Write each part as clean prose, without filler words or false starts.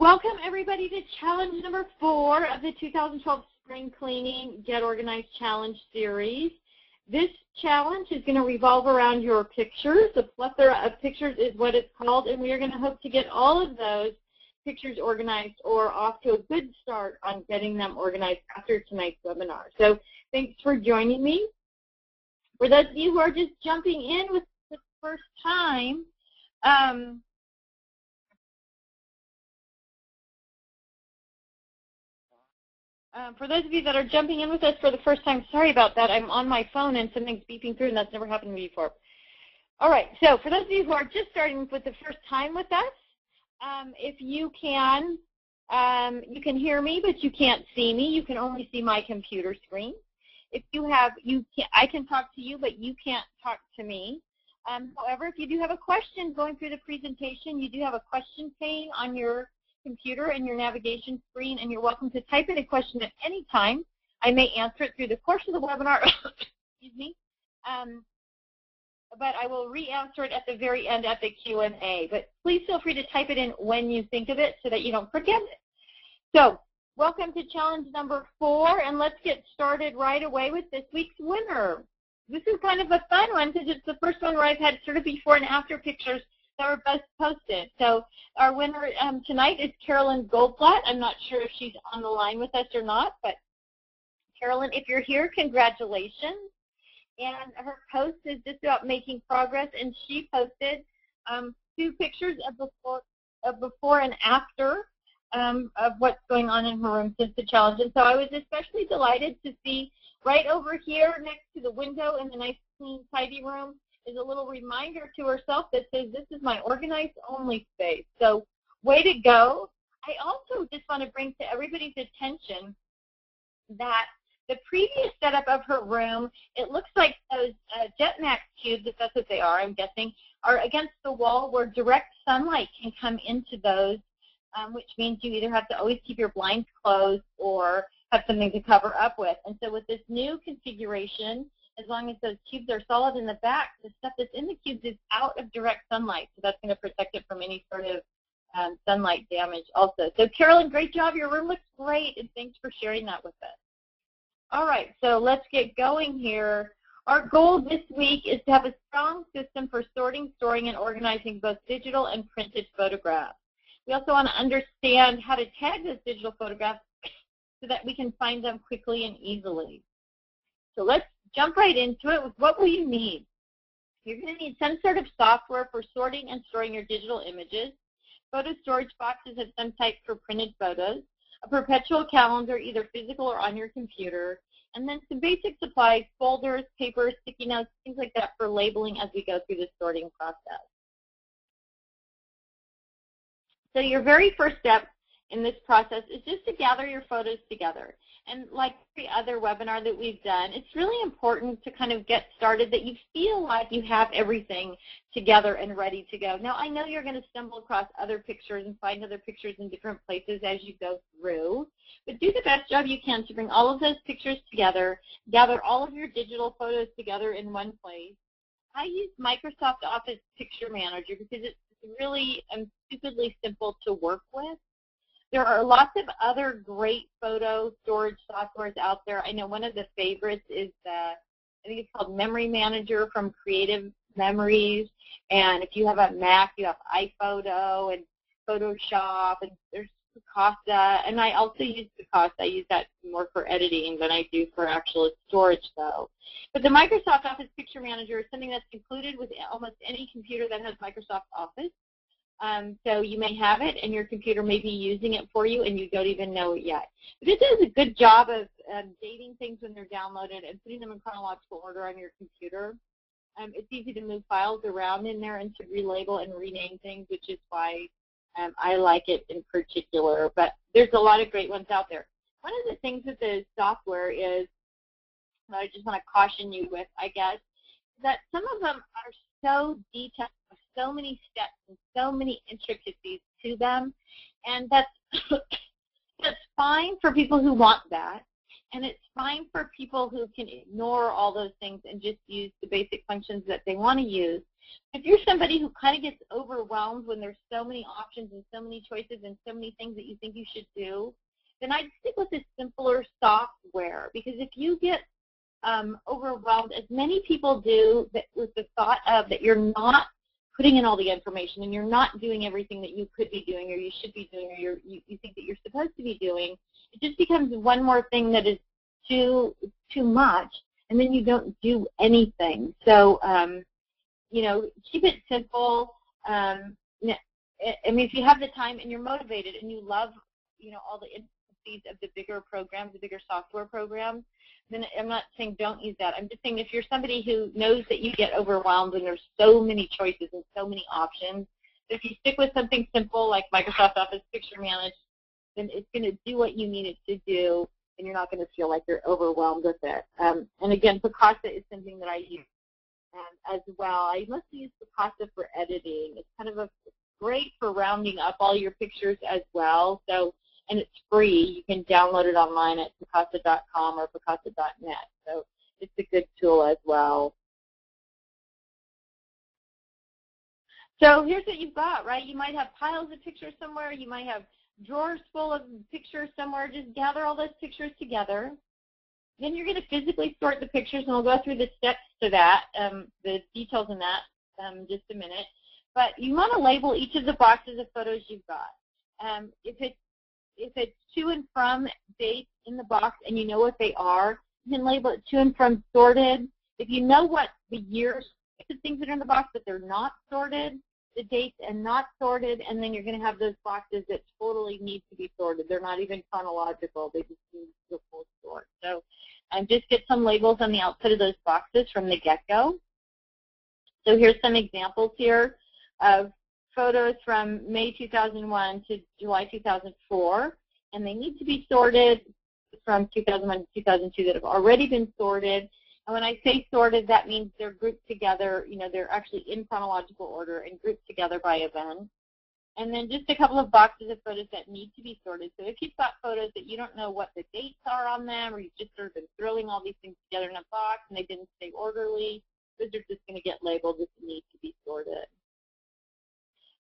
Welcome everybody to challenge number 4 of the 2012 Spring Cleaning Get Organized Challenge series. This challenge is going to revolve around your pictures. A plethora of pictures is what it's called, and we are going to hope to get all of those pictures organized or off to a good start on getting them organized after tonight's webinar. So thanks for joining me. For those of you who are just jumping in with the first time, for those of you that are jumping in with us for the first time, sorry about that. I'm on my phone and something's beeping through, and that's never happened to me before. All right, so for those of you who are just starting with the first time with us, if you can hear me, but you can't see me. You can only see my computer screen. If you have, I can talk to you, but you can't talk to me. However, if you do have a question going through the presentation, you do have a question pane on your computer and your navigation screen, and you're welcome to type in a question at any time. I may answer it through the course of the webinar, excuse me, but I will re-answer it at the very end at the Q&A. But please feel free to type it in when you think of it so that you don't forget it. So welcome to challenge number 4, and let's get started right away with this week's winner. This is kind of a fun one because it's the first one where I've had sort of before and after pictures that were both posted. So our winner tonight is Carolyn Goldblatt. I'm not sure if she's on the line with us or not, but Carolyn, if you're here, congratulations. And her post is just about making progress, and she posted 2 pictures of before and after of what's going on in her room since the challenge. And so I was especially delighted to see right over here next to the window in the nice, clean, tidy room is a little reminder to herself that says, this is my organized only space. So way to go. I also just want to bring to everybody's attention that the previous setup of her room, it looks like those Jetmax cubes, if that's what they are, I'm guessing, are against the wall where direct sunlight can come into those, which means you either have to always keep your blinds closed or have something to cover up with. And so with this new configuration, as long as those cubes are solid in the back, the stuff that's in the cubes is out of direct sunlight, so that's going to protect it from any sort of sunlight damage also. So Carolyn, great job. Your room looks great, and thanks for sharing that with us. All right, so let's get going here. Our goal this week is to have a strong system for sorting, storing, and organizing both digital and printed photographs. We also want to understand how to tag those digital photographs so that we can find them quickly and easily. So let's jump right into it with what will you need. You're going to need some sort of software for sorting and storing your digital images, photo storage boxes of some type for printed photos, a perpetual calendar, either physical or on your computer, and then some basic supplies, folders, paper, sticky notes, things like that for labeling as we go through the sorting process. So your very first step in this process is just to gather your photos together. And like the other webinar that we've done, it's really important to kind of get started that you feel like you have everything together and ready to go. Now, I know you're going to stumble across other pictures and find other pictures in different places as you go through, but do the best job you can to bring all of those pictures together, gather all of your digital photos together in one place. I use Microsoft Office Picture Manager because it's really stupidly simple to work with. There are lots of other great photo storage softwares out there. I know one of the favorites is I think it's called Memory Manager from Creative Memories. And if you have a Mac, you have iPhoto and Photoshop, and there's Picasa. And I also use Picasa. I use that more for editing than I do for actual storage, though. But the Microsoft Office Picture Manager is something that's included with almost any computer that has Microsoft Office. So you may have it, and your computer may be using it for you, and you don't even know it yet. But it does a good job of dating things when they're downloaded and putting them in chronological order on your computer. It's easy to move files around in there and to relabel and rename things, which is why I like it in particular. But there's a lot of great ones out there. One of the things with the software is, that I just want to caution you with, I guess, that some of them are so detailed, so many steps and so many intricacies to them, and that's fine for people who want that. And it's fine for people who can ignore all those things and just use the basic functions that they want to use. If you're somebody who kind of gets overwhelmed when there's so many options and so many choices and so many things that you think you should do, then I'd stick with this simpler software. Because if you get overwhelmed, as many people do, that with the thought of that you're not putting in all the information and you're not doing everything that you could be doing or you should be doing or you think that you're supposed to be doing, it just becomes one more thing that is too much, and then you don't do anything. So, you know, keep it simple. I mean, if you have the time and you're motivated and you love, you know, all the intricacies of the bigger programs, the bigger software programs, then I'm not saying don't use that. I'm just saying if you're somebody who knows that you get overwhelmed and there's so many choices and so many options, if you stick with something simple like Microsoft Office Picture Manage, then it's going to do what you need it to do, and you're not going to feel like you're overwhelmed with it. And again, Picasa is something that I use as well. I mostly use Picasa for editing. It's kind of great for rounding up all your pictures as well. So, and it's free. You can download it online at Picasa.com or Picasa.net. So it's a good tool as well. So here's what you've got, right? You might have piles of pictures somewhere. You might have drawers full of pictures somewhere. Just gather all those pictures together. Then you're going to physically sort the pictures, and we'll go through the steps to that, the details in that in just a minute. But you want to label each of the boxes of photos you've got. If it's to and from dates in the box and you know what they are, you can label it to and from sorted. If you know what the years, the things that are in the box but they're not sorted, the dates and not sorted, and then you're going to have those boxes that totally need to be sorted. They're not even chronological. They just need to full sort. So just get some labels on the outside of those boxes from the get-go. So here's some examples here of photos from May 2001 to July 2004, and they need to be sorted from 2001 to 2002 that have already been sorted. And when I say sorted, that means they're grouped together, you know, they're actually in chronological order and grouped together by event. And then just a couple of boxes of photos that need to be sorted. So if you've got photos that you don't know what the dates are on them, or you've just sort of been throwing all these things together in a box and they didn't stay orderly, those are just going to get labeled as need to be sorted.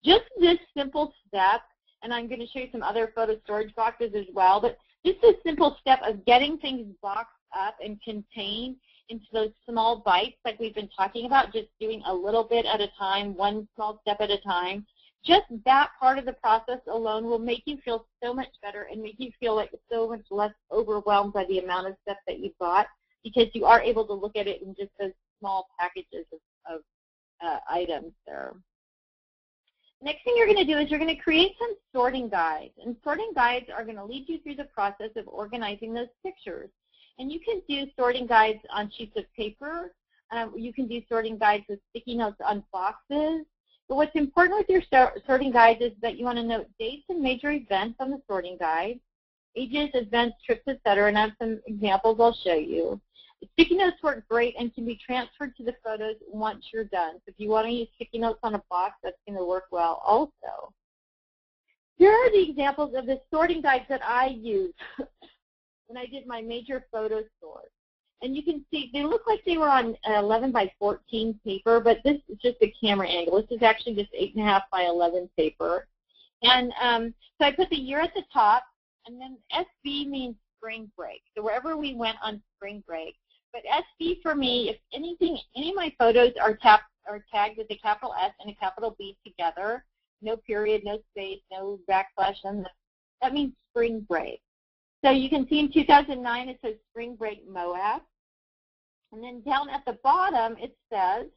Just this simple step, and I'm going to show you some other photo storage boxes as well, but just this simple step of getting things boxed up and contained into those small bites like we've been talking about, just doing a little bit at a time, one small step at a time, just that part of the process alone will make you feel so much better and make you feel like so much less overwhelmed by the amount of stuff that you've got, because you are able to look at it in just those small packages of items there. Next thing you're going to do is you're going to create some sorting guides. And sorting guides are going to lead you through the process of organizing those pictures. And you can do sorting guides on sheets of paper. You can do sorting guides with sticky notes on boxes. But what's important with your sorting guides is that you want to note dates and major events on the sorting guide, ages, events, trips, etc. And I have some examples I'll show you. Sticky notes work great and can be transferred to the photos once you're done. So if you want to use sticky notes on a box, that's going to work well also. Here are the examples of the sorting guides that I used when I did my major photo sort. And you can see they look like they were on 11 by 14 paper, but this is just a camera angle. This is actually just 8.5 by 11 paper. And so I put the year at the top, and then SB means spring break. So wherever we went on spring break. But SB for me, if anything, any of my photos are tagged with a capital S and a capital B together, no period, no space, no backslash, and that means spring break. So you can see in 2009 it says spring break Moab. And then down at the bottom it says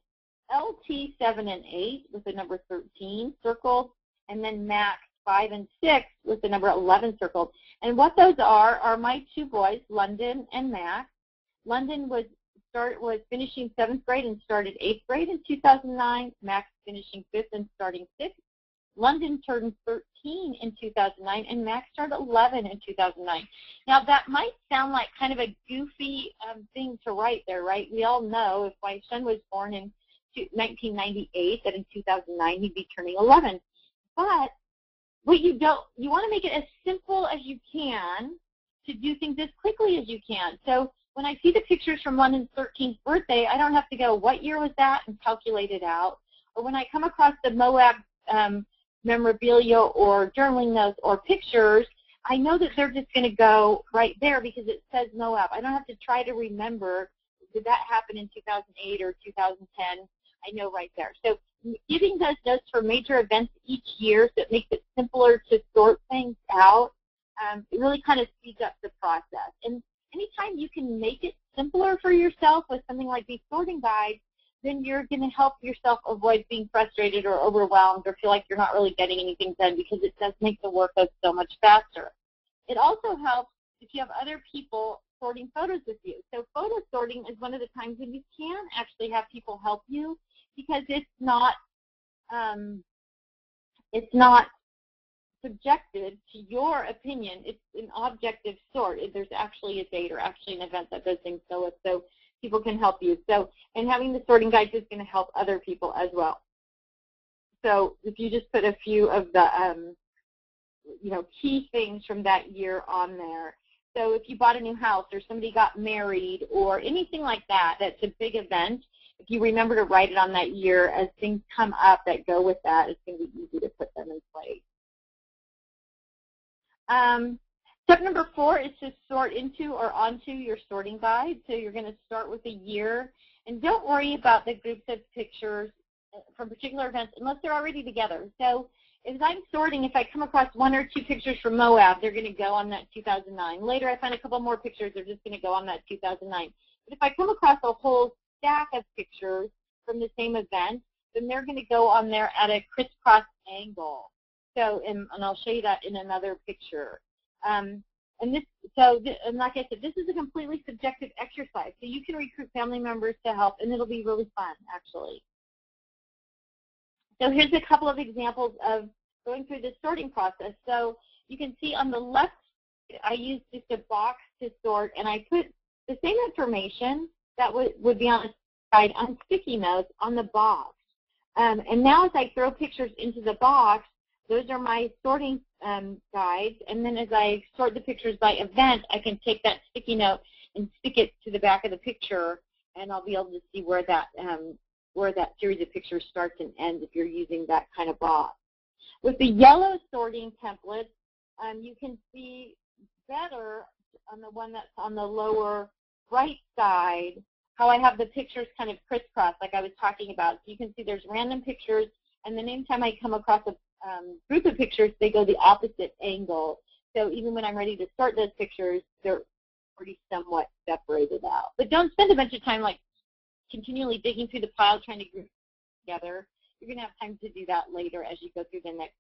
LT 7 and 8 with the number 13 circled, and then Max 5 and 6 with the number 11 circled. And what those are my two boys, London and Max. London was finishing 7th grade and started 8th grade in 2009. Max finishing 5th and starting 6th. London turned 13 in 2009, and Max turned 11 in 2009. Now, that might sound like kind of a goofy thing to write there, right? We all know if my son was born in 1998, that in 2009 he'd be turning 11. But what you want to make it as simple as you can to do things as quickly as you can. So when I see the pictures from London's 13th birthday, I don't have to go, what year was that, and calculate it out. Or when I come across the Moab memorabilia or journaling notes or pictures, I know that they're just going to go right there because it says Moab. I don't have to try to remember, did that happen in 2008 or 2010? I know right there. So giving those notes for major events each year so it makes it simpler to sort things out, it really kind of speeds up the process. And anytime you can make it simpler for yourself with something like these sorting guides, then you're going to help yourself avoid being frustrated or overwhelmed or feel like you're not really getting anything done, because it does make the work go so much faster. It also helps if you have other people sorting photos with you. So photo sorting is one of the times when you can actually have people help you, because it's not subjected to your opinion. It's an objective sort. There's actually a date or actually an event that those things go with, so people can help you. So, and having the sorting guides is going to help other people as well. So if you just put a few of the key things from that year on there. So if you bought a new house or somebody got married or anything like that, that's a big event. If you remember to write it on that year, as things come up that go with that, it's going to be easy to put them in place. Step number 4 is to sort into or onto your sorting guide. So you're going to start with a year, and don't worry about the groups of pictures from particular events unless they're already together. So as I'm sorting, if I come across 1 or 2 pictures from Moab, they're going to go on that 2009. Later I find a couple more pictures, they're just going to go on that 2009. But if I come across a whole stack of pictures from the same event, then they're going to go on there at a crisscross angle. So, and I'll show you that in another picture. And like I said, this is a completely subjective exercise. So you can recruit family members to help, and it'll be really fun, actually. So here's a couple of examples of going through the sorting process. So you can see on the left, I used just a box to sort, and I put the same information that would be on the side on sticky notes on the box. And now as I throw pictures into the box, those are my sorting guides, and then as I sort the pictures by event, I can take that sticky note and stick it to the back of the picture, and I'll be able to see where that series of pictures starts and ends if you're using that kind of box. With the yellow sorting template, you can see better on the one that's on the lower right side how I have the pictures kind of crisscross like I was talking about. So you can see there's random pictures, and then anytime I come across a group of pictures, they go the opposite angle. So even when I'm ready to sort those pictures, they're already somewhat separated out. But don't spend a bunch of time like continually digging through the pile trying to group together. You're going to have time to do that later as you go through the next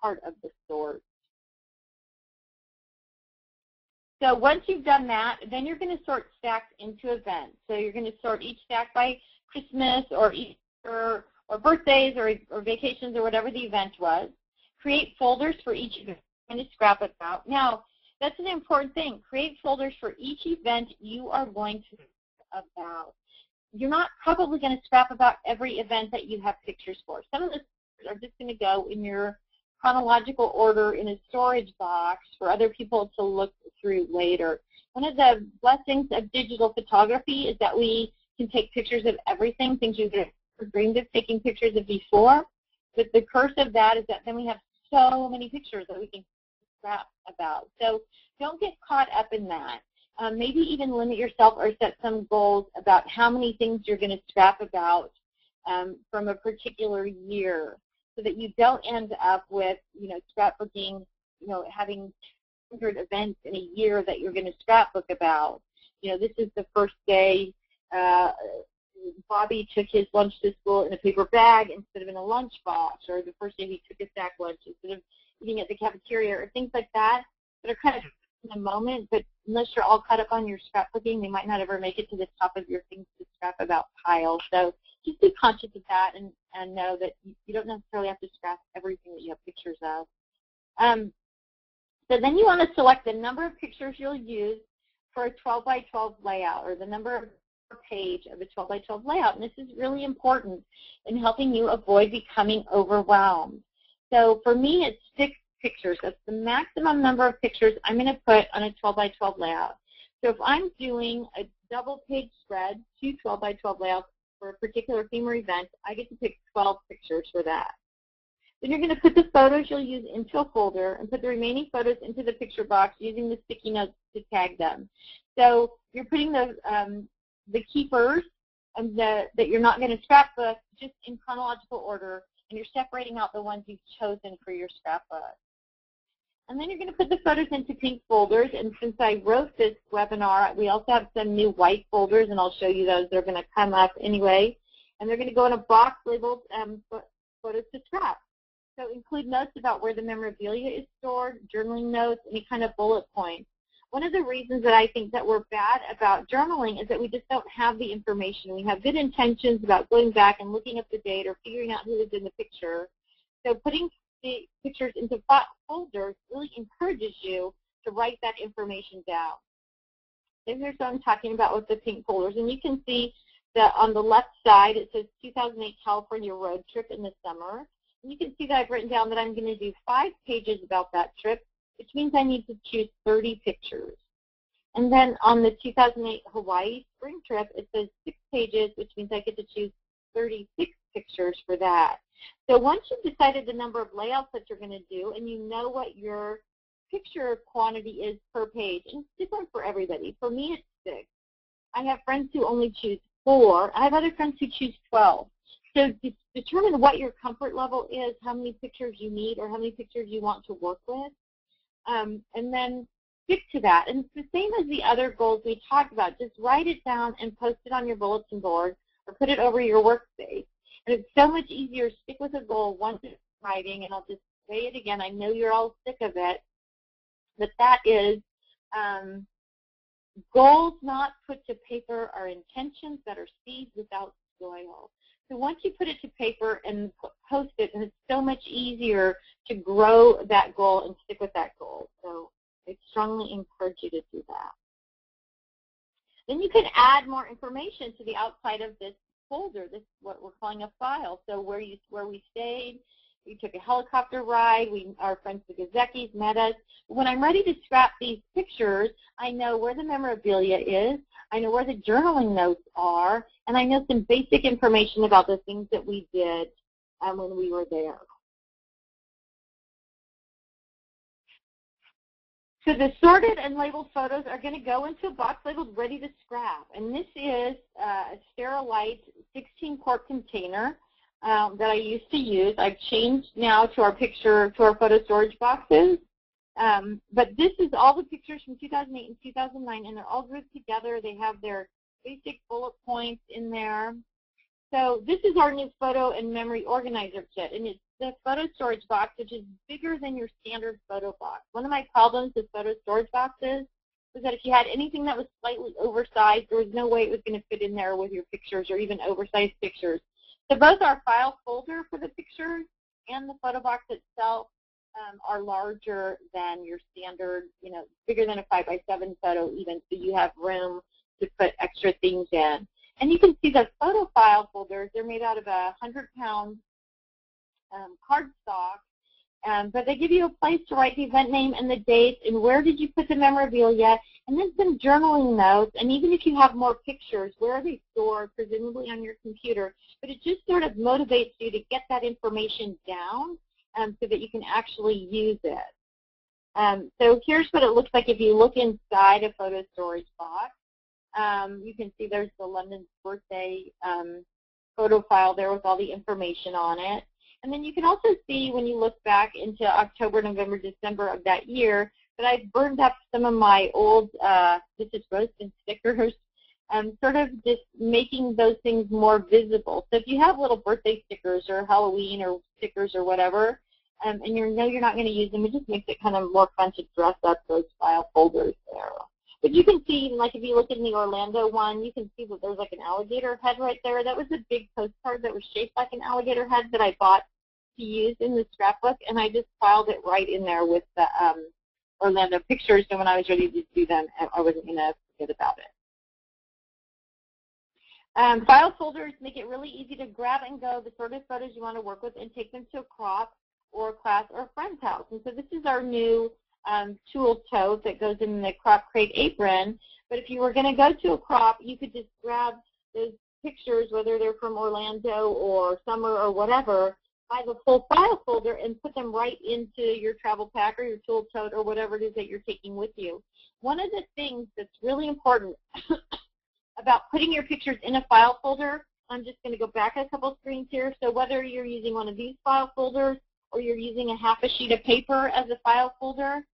part of the sort. So once you've done that, then you're going to sort stacks into events. So you're going to sort each stack by Christmas or Easter or birthdays or vacations or whatever the event was. Create folders for each event and scrap it out. Now, that's an important thing. Create folders for each event you are going to scrap about. You're not probably going to scrap about every event that you have pictures for. Some of the pictures are just going to go in your chronological order in a storage box for other people to look through later. One of the blessings of digital photography is that we can take pictures of everything, things you've dreamed of taking pictures of before. But the curse of that is that then we have so many pictures that we can scrap about. So don't get caught up in that. Maybe even limit yourself or set some goals about how many things you're going to scrap about from a particular year, so that you don't end up with, scrapbooking, having 100 events in a year that you're going to scrapbook about. This is the first day Bobby took his lunch to school in a paper bag instead of in a lunch box, or the first day he took a sack lunch instead of eating at the cafeteria, or things like that are kind of in the moment, but unless you're all caught up on your scrapbooking, they might not ever make it to the top of your things to scrap about pile. So just be conscious of that and know that you don't necessarily have to scrap everything that you have pictures of. So then you want to select the number of pictures you'll use for a 12 by 12 layout, or the number per page of a 12 by 12 layout. And this is really important in helping you avoid becoming overwhelmed. So for me, it's 6 pictures. That's the maximum number of pictures I'm going to put on a 12 by 12 layout. So if I'm doing a double page spread, 2 12 by 12 layouts for a particular theme or event, I get to pick 12 pictures for that. Then you're going to put the photos you'll use into a folder and put the remaining photos into the picture box using the sticky notes to tag them. So you're putting the keepers that you're not going to scrapbook just in chronological order, and you're separating out the ones you've chosen for your scrapbook. And then you're going to put the photos into pink folders, and since I wrote this webinar, we also have some new white folders, and I'll show you those. They're going to come up anyway, and they're going to go in a box labeled photos to scrap. So include notes about where the memorabilia is stored, journaling notes, any kind of bullet points. One of the reasons that I think that we're bad about journaling is that we just don't have the information. We have good intentions about going back and looking up the date or figuring out who is in the picture. So putting the pictures into folders really encourages you to write that information down. And here's what I'm talking about with the pink folders. And you can see that on the left side it says 2008 California road trip in the summer. And you can see that I've written down that I'm going to do 5 pages about that trip, which means I need to choose 30 pictures. And then on the 2008 Hawaii spring trip, it says 6 pages, which means I get to choose 36 pictures for that. So once you've decided the number of layouts that you're going to do and you know what your picture quantity is per page, and it's different for everybody. For me, it's 6. I have friends who only choose 4. I have other friends who choose 12. So determine what your comfort level is, how many pictures you need or how many pictures you want to work with, and then stick to that. And it's the same as the other goals we talked about. Just write it down and post it on your bulletin board or put it over your workspace. And it's so much easier to stick with a goal once it's writing, and I'll just say it again. I know you're all sick of it, but that is goals not put to paper are intentions that are seeds without soil. So once you put it to paper and post it, and it's so much easier to grow that goal and stick with that goal. So I strongly encourage you to do that. Then you can add more information to the outside of this folder. This is what we're calling a file. So where we stayed, we took a helicopter ride, our friends the Gazekis met us. When I'm ready to scrap these pictures, I know where the memorabilia is, I know where the journaling notes are, and I know some basic information about the things that we did when we were there. So the sorted and labeled photos are going to go into a box labeled ready to scrap. And this is a Sterilite 16-quart container that I used to use. I've changed now to our photo storage boxes. But this is all the pictures from 2008 and 2009, and they're all grouped together. They have their basic bullet points in there. So this is our new photo and memory organizer kit, and it's the photo storage box, which is bigger than your standard photo box. One of my problems with photo storage boxes was that if you had anything that was slightly oversized, there was no way it was going to fit in there with your pictures or even oversized pictures. So both our file folder for the pictures and the photo box itself are larger than your standard, bigger than a 5x7 photo even, so you have room to put extra things in. And you can see the photo file folders, they're made out of a 100-pound cardstock, but they give you a place to write the event name and the date and where did you put the memorabilia, and then some journaling notes, and even if you have more pictures, where are they stored, presumably on your computer. But it just sort of motivates you to get that information down so that you can actually use it. So here's what it looks like if you look inside a photo storage box. You can see there's the London's birthday photo file there with all the information on it. And then you can also see when you look back into October, November, December of that year that I've burned up some of my old this is roasted stickers, sort of just making those things more visible. So if you have little birthday stickers or Halloween or stickers or whatever, and you know you're not going to use them, it just makes it kind of more fun to dress up those file folders there. But you can see, like if you look in the Orlando one, you can see that there's like an alligator head right there. That was a big postcard that was shaped like an alligator head that I bought to use in the scrapbook, and I just filed it right in there with the Orlando pictures, so when I was ready to do them, I wasn't going to forget about it. File folders make it really easy to grab and go the sort of photos you want to work with and take them to a crop or class or a friend's house. And so this is our new tool tote that goes in the crop crate apron. But if you were going to go to a crop, you could just grab those pictures, whether they're from Orlando or summer or whatever, buy the full file folder and put them right into your travel pack or your tool tote or whatever it is that you're taking with you. One of the things that's really important about putting your pictures in a file folder, I'm just going to go back a couple screens here. So whether you're using one of these file folders or you're using a half a sheet of paper as a file folder,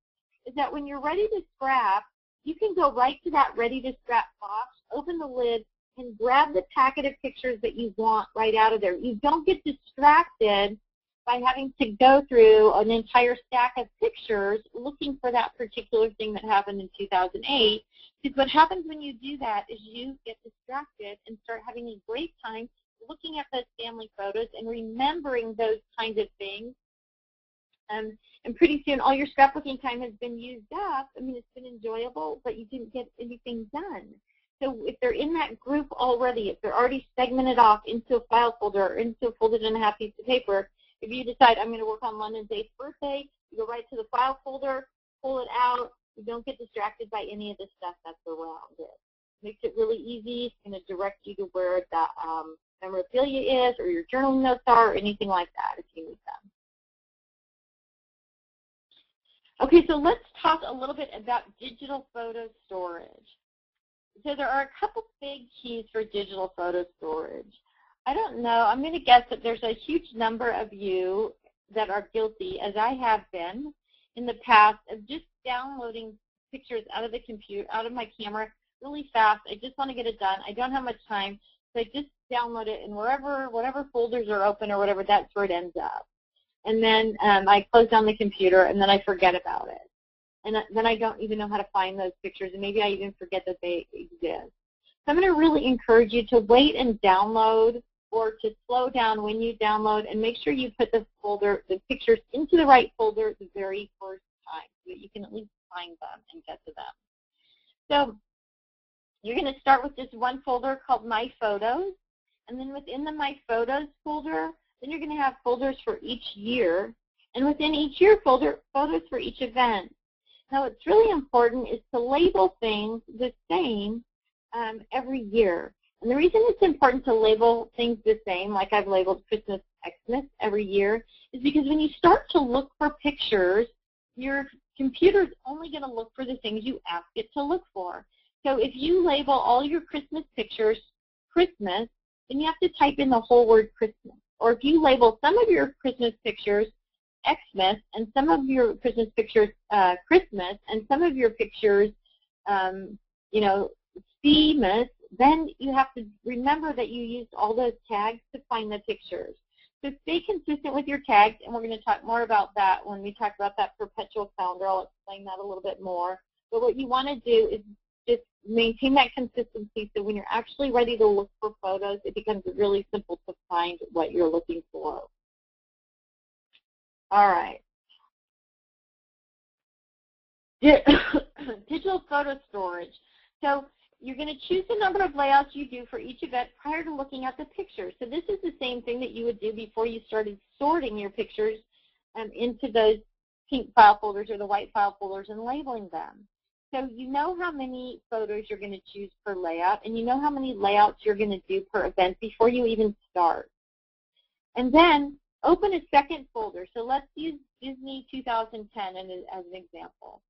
is that when you're ready to scrap, you can go right to that ready to scrap box, open the lid, and grab the packet of pictures that you want right out of there. You don't get distracted by having to go through an entire stack of pictures looking for that particular thing that happened in 2008. Because what happens when you do that is you get distracted and start having a great time looking at those family photos and remembering those kinds of things. And pretty soon all your scrapbooking time has been used up. I mean, it's been enjoyable, but you didn't get anything done. So if they're in that group already, if they're already segmented off into a file folder or into a folded in a half piece of paper, if you decide I'm going to work on London's 8th birthday, you go right to the file folder, pull it out. You don't get distracted by any of the stuff that's around it. Makes it really easy. It's going to direct you to where that memorabilia is or your journaling notes are or anything like that if you need them. Okay, so let's talk a little bit about digital photo storage. So there are a couple big keys for digital photo storage. I don't know, I'm going to guess that there's a huge number of you that are guilty, as I have been in the past, of just downloading pictures out of the computer, out of my camera really fast. I just want to get it done. I don't have much time, so I just download it, and whatever folders are open or whatever, that's where it ends up. And then I close down the computer, and then I forget about it. And then I don't even know how to find those pictures, and maybe I even forget that they exist. So I'm going to really encourage you to wait and download, or to slow down when you download, and make sure you put the pictures into the right folder the very first time so that you can at least find them and get to them. So you're going to start with just one folder called My Photos, and then within the My Photos folder, then you're going to have folders for each year, and within each year folder, photos for each event. Now, what's really important is to label things the same every year. And the reason it's important to label things the same, like I've labeled Christmas, Xmas every year, is because when you start to look for pictures, your computer's only going to look for the things you ask it to look for. So if you label all your Christmas pictures Christmas, then you have to type in the whole word Christmas. Or if you label some of your Christmas pictures Xmas and some of your Christmas pictures Christmas and some of your pictures, Steamus, then you have to remember that you used all those tags to find the pictures. So stay consistent with your tags, and we're going to talk more about that when we talk about that perpetual calendar. I'll explain that a little bit more. But what you want to do is just maintain that consistency so when you're actually ready to look for photos, it becomes really simple to find what you're looking for. All right. Digital photo storage. So you're going to choose the number of layouts you do for each event prior to looking at the pictures. So this is the same thing that you would do before you started sorting your pictures into those pink file folders or the white file folders and labeling them. So you know how many photos you're going to choose per layout, and you know how many layouts you're going to do per event before you even start. And then open a second folder. So let's use Disney 2010 as an example.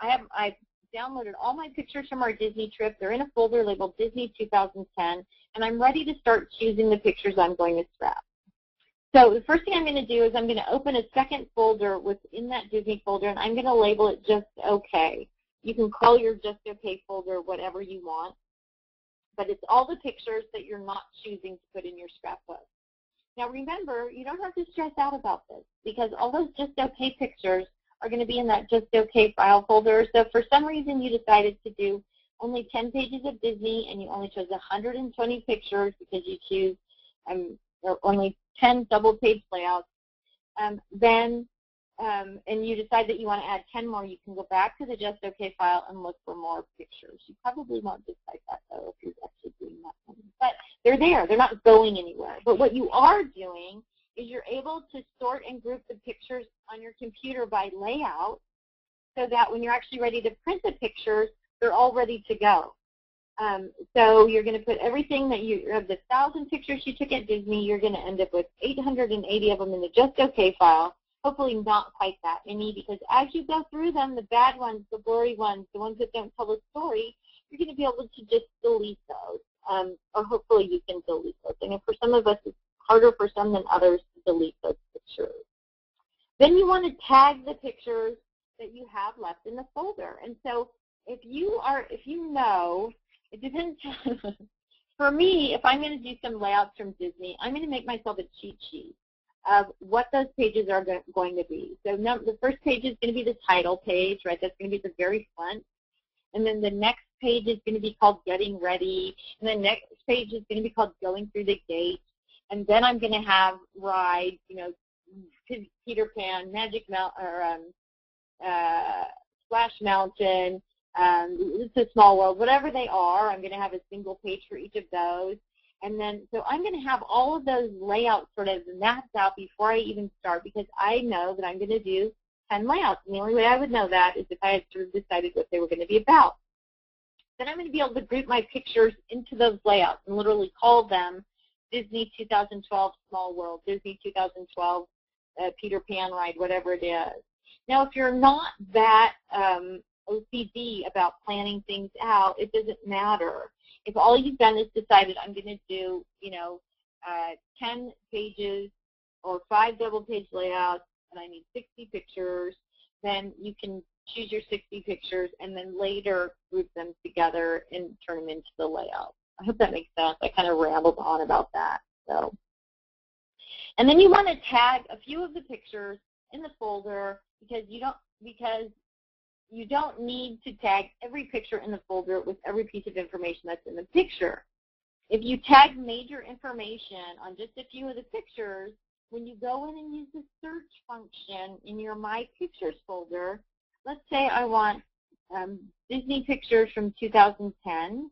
I've downloaded all my pictures from our Disney trip. They're in a folder labeled Disney 2010, and I'm ready to start choosing the pictures I'm going to scrap. So the first thing I'm going to do is I'm going to open a second folder within that Disney folder, and I'm going to label it Just Okay. You can call your Just Okay folder whatever you want, but it's all the pictures that you're not choosing to put in your scrapbook. Now remember, you don't have to stress out about this because all those Just Okay pictures are going to be in that Just Okay file folder. So if for some reason you decided to do only 10 pages of Disney and you only chose 120 pictures because you choose only 10 double-page layouts, and you decide that you want to add 10 more, you can go back to the Just Okay file and look for more pictures. You probably won't just like that, though, if you're actually doing that one. But they're there. They're not going anywhere. But what you are doing is you're able to sort and group the pictures on your computer by layout so that when you're actually ready to print the pictures, they're all ready to go. So you're going to put everything that of the 1,000 pictures you took at Disney, you're going to end up with 880 of them in the Just OK file. Hopefully not quite that many, because as you go through them, the bad ones, the blurry ones, the ones that don't tell a story, you're going to be able to just delete those. Or hopefully you can delete those. And for some of us, it's harder for some than others to delete those pictures. Then you want to tag the pictures that you have left in the folder. And so if you know, it depends. For me, if I'm going to do some layouts from Disney, I'm going to make myself a cheat sheet of what those pages are going to be. So the first page is going to be the title page, right? That's going to be at the very front. And then the next page is going to be called Getting Ready. And the next page is going to be called Going Through the Gate. And then I'm going to have rides, you know, Peter Pan, Magic Mountain, or Splash Mountain, It's a Small World, whatever they are. I'm going to have a single page for each of those. And then, so I'm going to have all of those layouts sort of mapped out before I even start, because I know that I'm going to do 10 layouts. And the only way I would know that is if I had sort of decided what they were going to be about. Then I'm going to be able to group my pictures into those layouts and literally call them Disney 2012 Small World, Disney 2012 Peter Pan Ride, whatever it is. Now, if you're not that OCD about planning things out, it doesn't matter. If all you've done is decided I'm going to do, you know, 10 pages or 5 double-page layouts and I need 60 pictures, then you can choose your 60 pictures and then later group them together and turn them into the layout. I hope that makes sense. I kind of rambled on about that. So, and then you want to tag a few of the pictures in the folder because you don't need to tag every picture in the folder with every piece of information that's in the picture. If you tag major information on just a few of the pictures, when you go in and use the search function in your My Pictures folder, let's say I want Disney pictures from 2010,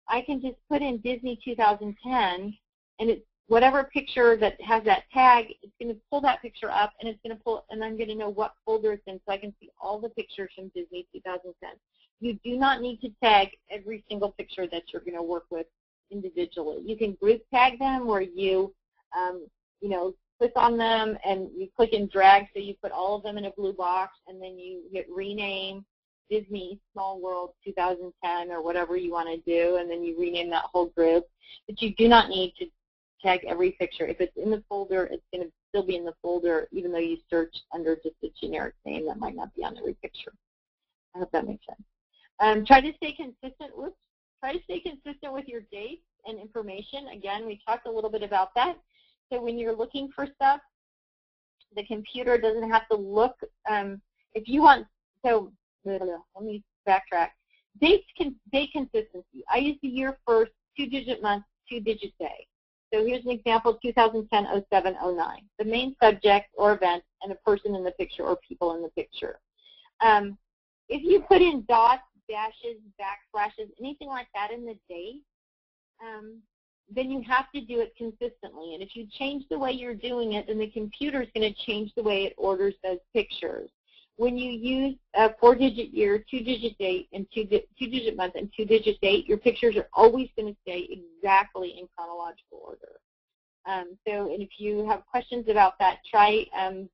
I can just put in Disney 2010, and it's whatever picture that has that tag, it's going to pull that picture up, and it's going to pull, and I'm going to know what folder it's in, so I can see all the pictures from Disney 2010. You do not need to tag every single picture that you're going to work with individually. You can group tag them where you, you know, click on them and you click and drag, so you put all of them in a blue box, and then you hit rename Disney Small World 2010 or whatever you want to do, and then you rename that whole group. But you do not need to tag every picture. If it's in the folder, it's going to still be in the folder, even though you search under just a generic name that might not be on every picture. I hope that makes sense. Try to stay consistent. Try to stay consistent with your dates and information. Again, we talked a little bit about that. So when you're looking for stuff, the computer doesn't have to look. If you want, so let me backtrack. Date consistency. I use the year first, 2-digit month, 2-digit day. So here's an example, 2010, 07, 09. The main subject or event and a person in the picture or people in the picture. If you put in dots, dashes, backslashes, anything like that in the date, then you have to do it consistently. And if you change the way you're doing it, then the computer is going to change the way it orders those pictures. When you use a 4-digit year, 2-digit date, and 2-digit month and 2-digit date, your pictures are always going to stay exactly in chronological order. So, and if you have questions about that, try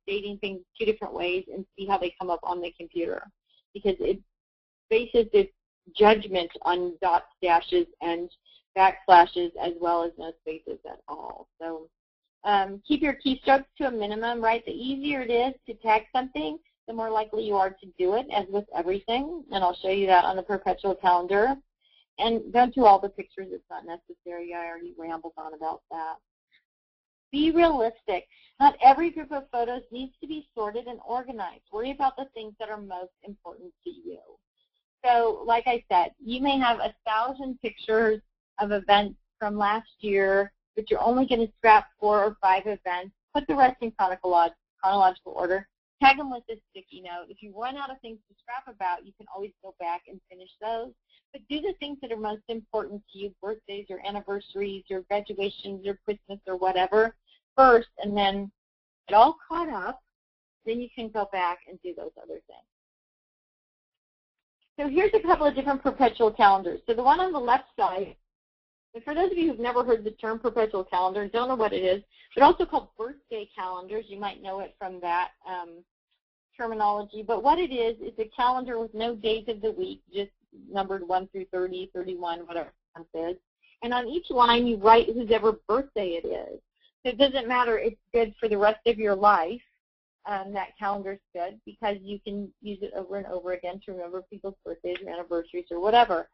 dating things 2 different ways and see how they come up on the computer, because it bases its judgment on dots, dashes, and backslashes, as well as no spaces at all. So keep your keystrokes to a minimum, right? The easier it is to tag something, the more likely you are to do it, as with everything. And I'll show you that on the perpetual calendar. And don't do all the pictures. It's not necessary. I already rambled on about that. Be realistic. Not every group of photos needs to be sorted and organized. Worry about the things that are most important to you. So, like I said, you may have 1,000 pictures of events from last year, but you're only going to scrap 4 or 5 events. Put the rest in chronological order. Tag them with a sticky note. If you run out of things to scrap about, you can always go back and finish those. But do the things that are most important to you, birthdays or anniversaries or graduations or Christmas or whatever, first, and then it all caught up, then you can go back and do those other things. So here's a couple of different perpetual calendars. So the one on the left side, and for those of you who've never heard the term perpetual calendar and don't know what it is, but also called birthday calendars, you might know it from that terminology. But what it is a calendar with no days of the week, just numbered 1 through 30, 31, whatever month is. And on each line, you write whosever birthday it is. So it doesn't matter. It's good for the rest of your life. That calendar's good because you can use it over and over again to remember people's birthdays or anniversaries or whatever.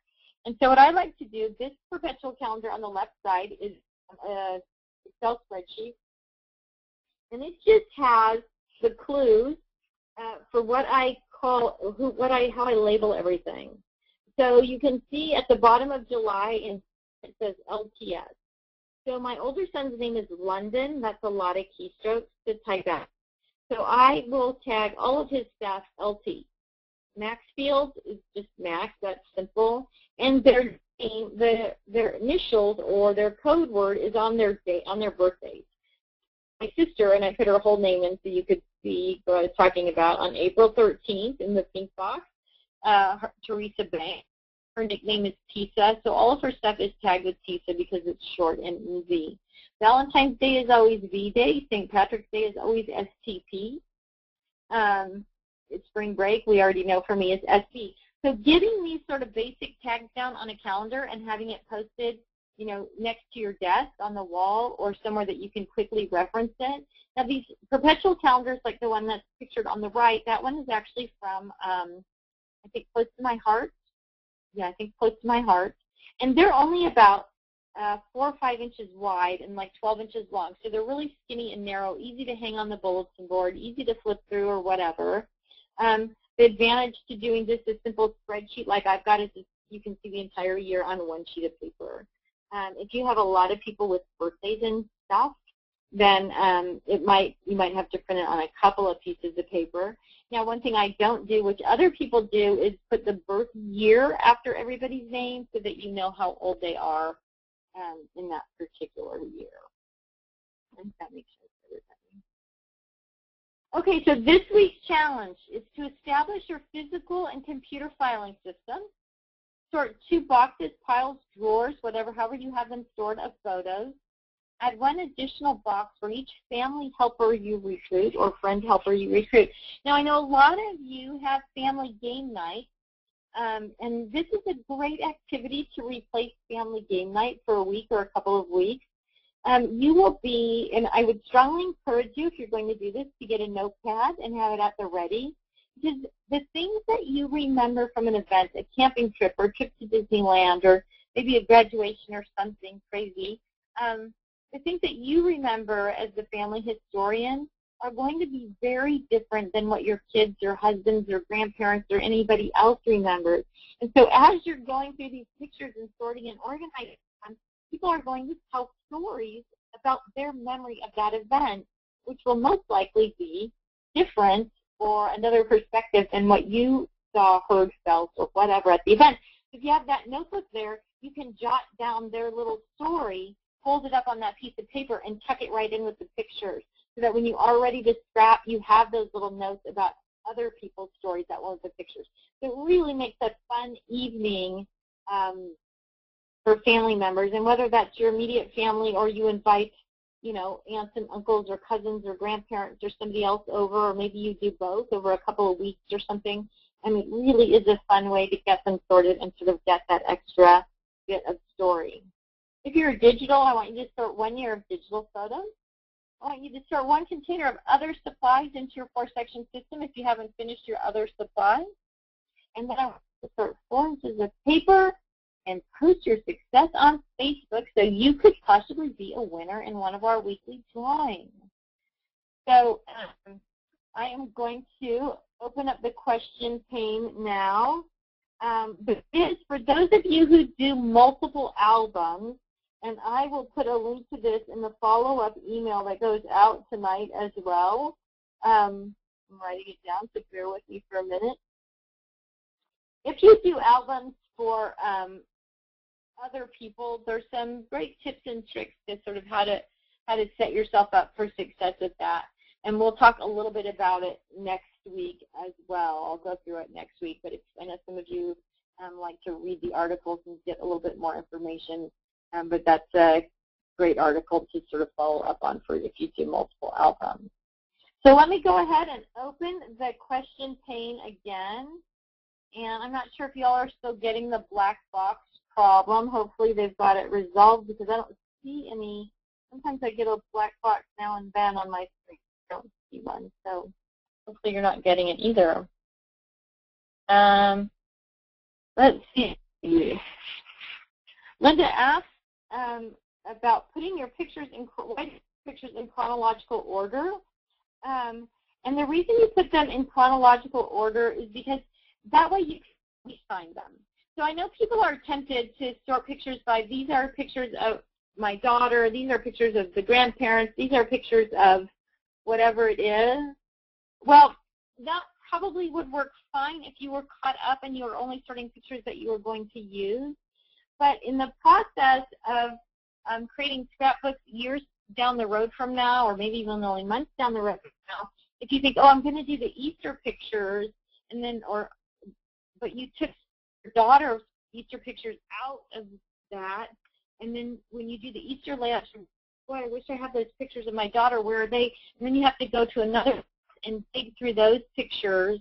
And so what I like to do, this perpetual calendar on the left side is an Excel spreadsheet. And it just has the clues for what I call, how I label everything. So you can see at the bottom of July, and it says LTS. So my older son's name is London. That's a lot of keystrokes to type out. So I will tag all of his stuff LT. Maxfield is just Max. That's simple. And their name, their initials or their code word is on their date, on their birthdays. My sister, and I put her whole name in so you could see what I was talking about, on April 13th in the pink box, Teresa Banks. Her nickname is Tisa, so all of her stuff is tagged with Tisa because it's short and V. Valentine's Day is always V Day. St. Patrick's Day is always STP. It's spring break. We already know for me is SB. So getting these sort of basic tags down on a calendar and having it posted, you know, next to your desk on the wall or somewhere that you can quickly reference it. Now these perpetual calendars, like the one that's pictured on the right, that one is actually from, I think, Close to My Heart. Yeah, I think Close to My Heart. And they're only about 4 or 5 inches wide and like 12 inches long. So they're really skinny and narrow, easy to hang on the bulletin board, easy to flip through or whatever. The advantage to doing just a simple spreadsheet like I've got is you can see the entire year on one sheet of paper. If you have a lot of people with birthdays and stuff, then you might have to print it on a couple of pieces of paper. Now, one thing I don't do, which other people do, is put the birth year after everybody's name so that you know how old they are in that particular year. I think that makes sense for everybody. Okay, so this week's challenge is to establish your physical and computer filing system. Sort 2 boxes, piles, drawers, however you have them stored, of photos. Add 1 additional box for each family helper you recruit or friend helper you recruit. Now, I know a lot of you have family game night, and this is a great activity to replace family game night for a week or a couple of weeks. You will be, and I would strongly encourage you, if you're going to do this, to get a notepad and have it at the ready. Because the things that you remember from an event, a camping trip or a trip to Disneyland or maybe a graduation or something crazy, the things that you remember as the family historian are going to be very different than what your kids or husbands or grandparents or anybody else remembers. And so as you're going through these pictures and sorting and organizing them, people are going to tell stories about their memory of that event, which will most likely be different or another perspective than what you saw, heard, felt, or whatever at the event. If you have that notebook there, you can jot down their little story, hold it up on that piece of paper, and tuck it right in with the pictures so that when you are ready to scrap, you have those little notes about other people's stories that were with the pictures. So it really makes a fun evening for family members, and whether that's your immediate family or you invite, you know, aunts and uncles or cousins or grandparents or somebody else over, or maybe you do both over a couple of weeks or something. I mean, it really is a fun way to get them sorted and sort of get that extra bit of story. If you're digital, I want you to sort 1 year of digital photos. I want you to sort 1 container of other supplies into your 4-section system if you haven't finished your other supplies. And then I want you to sort 4 inches of paper and post your success on Facebook so you could possibly be a winner in one of our weekly drawings. So I am going to open up the question pane now. But this, for those of you who do multiple albums, and I will put a link to this in the follow-up email that goes out tonight as well. I'm writing it down, so bear with me for a minute. If you do albums for other people, there's some great tips and tricks to sort of how to set yourself up for success with that. And we'll talk a little bit about it next week as well. I'll go through it next week, but I know some of you like to read the articles and get a little bit more information, but that's a great article to sort of follow up on for if you do multiple albums. So let me go ahead and open the question pane again. And I'm not sure if y'all are still getting the black box problem. Hopefully they've got it resolved because I don't see any. Sometimes I get a black box now and then on my screen. I don't see one. So hopefully you're not getting it either. Let's see. Linda asked about putting your pictures in chronological order. And the reason you put them in chronological order is because that way you can find them. So I know people are tempted to sort pictures by, these are pictures of my daughter, these are pictures of the grandparents, these are pictures of whatever it is. Well, that probably would work fine if you were caught up and you were only sorting pictures that you were going to use. But in the process of creating scrapbooks years down the road from now, or maybe even only months down the road from now, if you think, oh, I'm going to do the Easter pictures, and then, but you took your daughter's Easter pictures out of that, and then when you do the Easter layouts, boy, I wish I had those pictures of my daughter. Where are they? And then you have to go to another and dig through those pictures.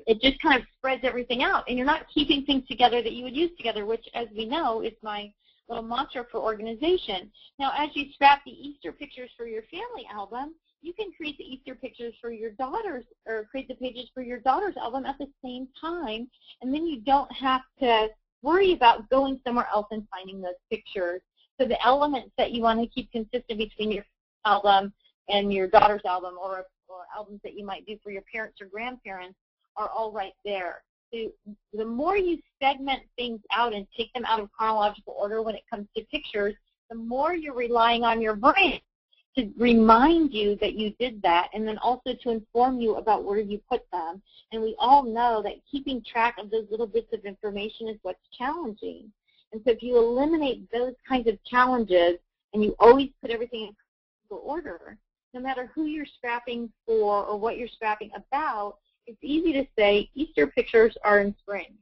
It just kind of spreads everything out, and you're not keeping things together that you would use together, which, as we know, is my little mantra for organization. Now, as you scrap the Easter pictures for your family album, you can create the Easter pictures for your daughter's, or create the pages for your daughter's album at the same time, and then you don't have to worry about going somewhere else and finding those pictures. So the elements that you want to keep consistent between your album and your daughter's album, or albums that you might do for your parents or grandparents, are all right there. So the more you segment things out and take them out of chronological order when it comes to pictures, the more you're relying on your brain to remind you that you did that, and then also to inform you about where you put them. And we all know that keeping track of those little bits of information is what's challenging. And so if you eliminate those kinds of challenges and you always put everything in chronological order, no matter who you're scrapping for or what you're scrapping about, it's easy to say Easter pictures are in spring,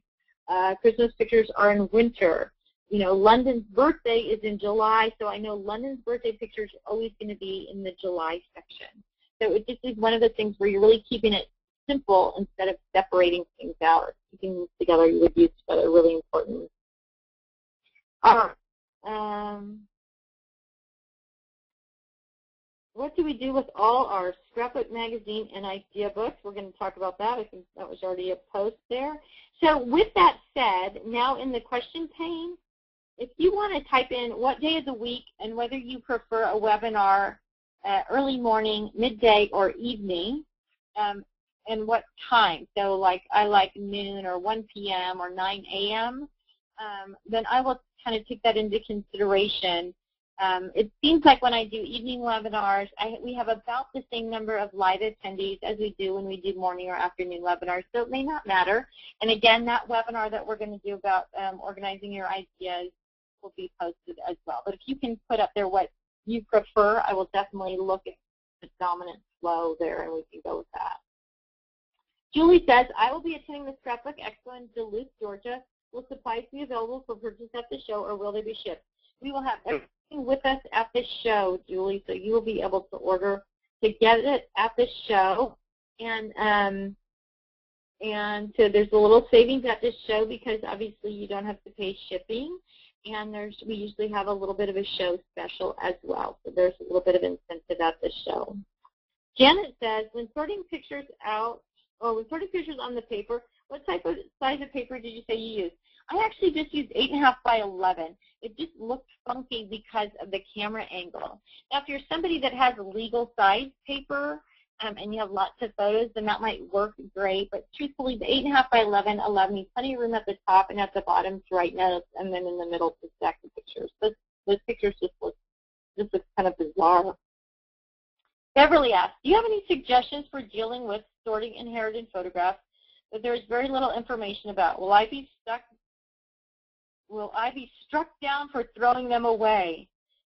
Christmas pictures are in winter. You know, London's birthday is in July, so I know London's birthday pictures are always going to be in the July section. So it just is one of the things where you're really keeping it simple instead of separating things out or keeping them together. You would use together, really important. All right. What do we do with all our scrapbook magazine and idea books? We're going to talk about that. I think that was already a post there. So with that said, now in the question pane, if you want to type in what day of the week and whether you prefer a webinar early morning, midday, or evening, and what time, so like I like noon or 1 p.m. or 9 a.m., then I will kind of take that into consideration. It seems like when I do evening webinars, we have about the same number of live attendees as we do when we do morning or afternoon webinars, so it may not matter. And again, that webinar that we're going to do about organizing your ideas will be posted as well. But if you can put up there what you prefer, I will definitely look at the dominant flow there, and we can go with that. Julie says, I will be attending the Scrapbook Expo in Duluth, Georgia. Will supplies be available for purchase at the show, or will they be shipped? We will have everything with us at the show, Julie, so you will be able to order to get it at the show. And so there's a little savings at this show because obviously you don't have to pay shipping. And we usually have a little bit of a show special as well. So there's a little bit of incentive at the show. Janet says, when sorting pictures out, or when sorting pictures on the paper, what type of size of paper did you say you used? I actually just used 8.5 by 11. It just looked funky because of the camera angle. Now, if you're somebody that has legal size paper and you have lots of photos, then that might work great. But truthfully, the 8.5 by 11 allowed me plenty of room at the top and at the bottom to write notes, and then in the middle to stack the pictures. Those pictures just look kind of bizarre. Beverly asked, do you have any suggestions for dealing with sorting inherited photographs that there is very little information about? Will I be struck down for throwing them away?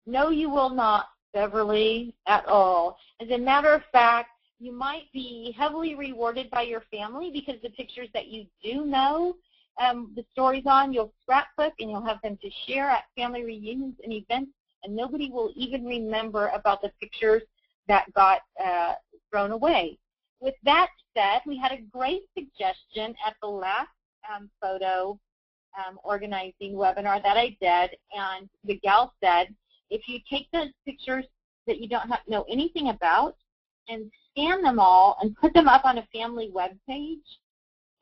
No, you will not, Beverly, at all. As a matter of fact, you might be heavily rewarded by your family because the pictures that you do know the stories on, you'll scrapbook and you'll have them to share at family reunions and events, and nobody will even remember about the pictures that got thrown away. With that said, we had a great suggestion at the last photo organizing webinar that I did, and the gal said, if you take those pictures that you don't know anything about and scan them all and put them up on a family web page,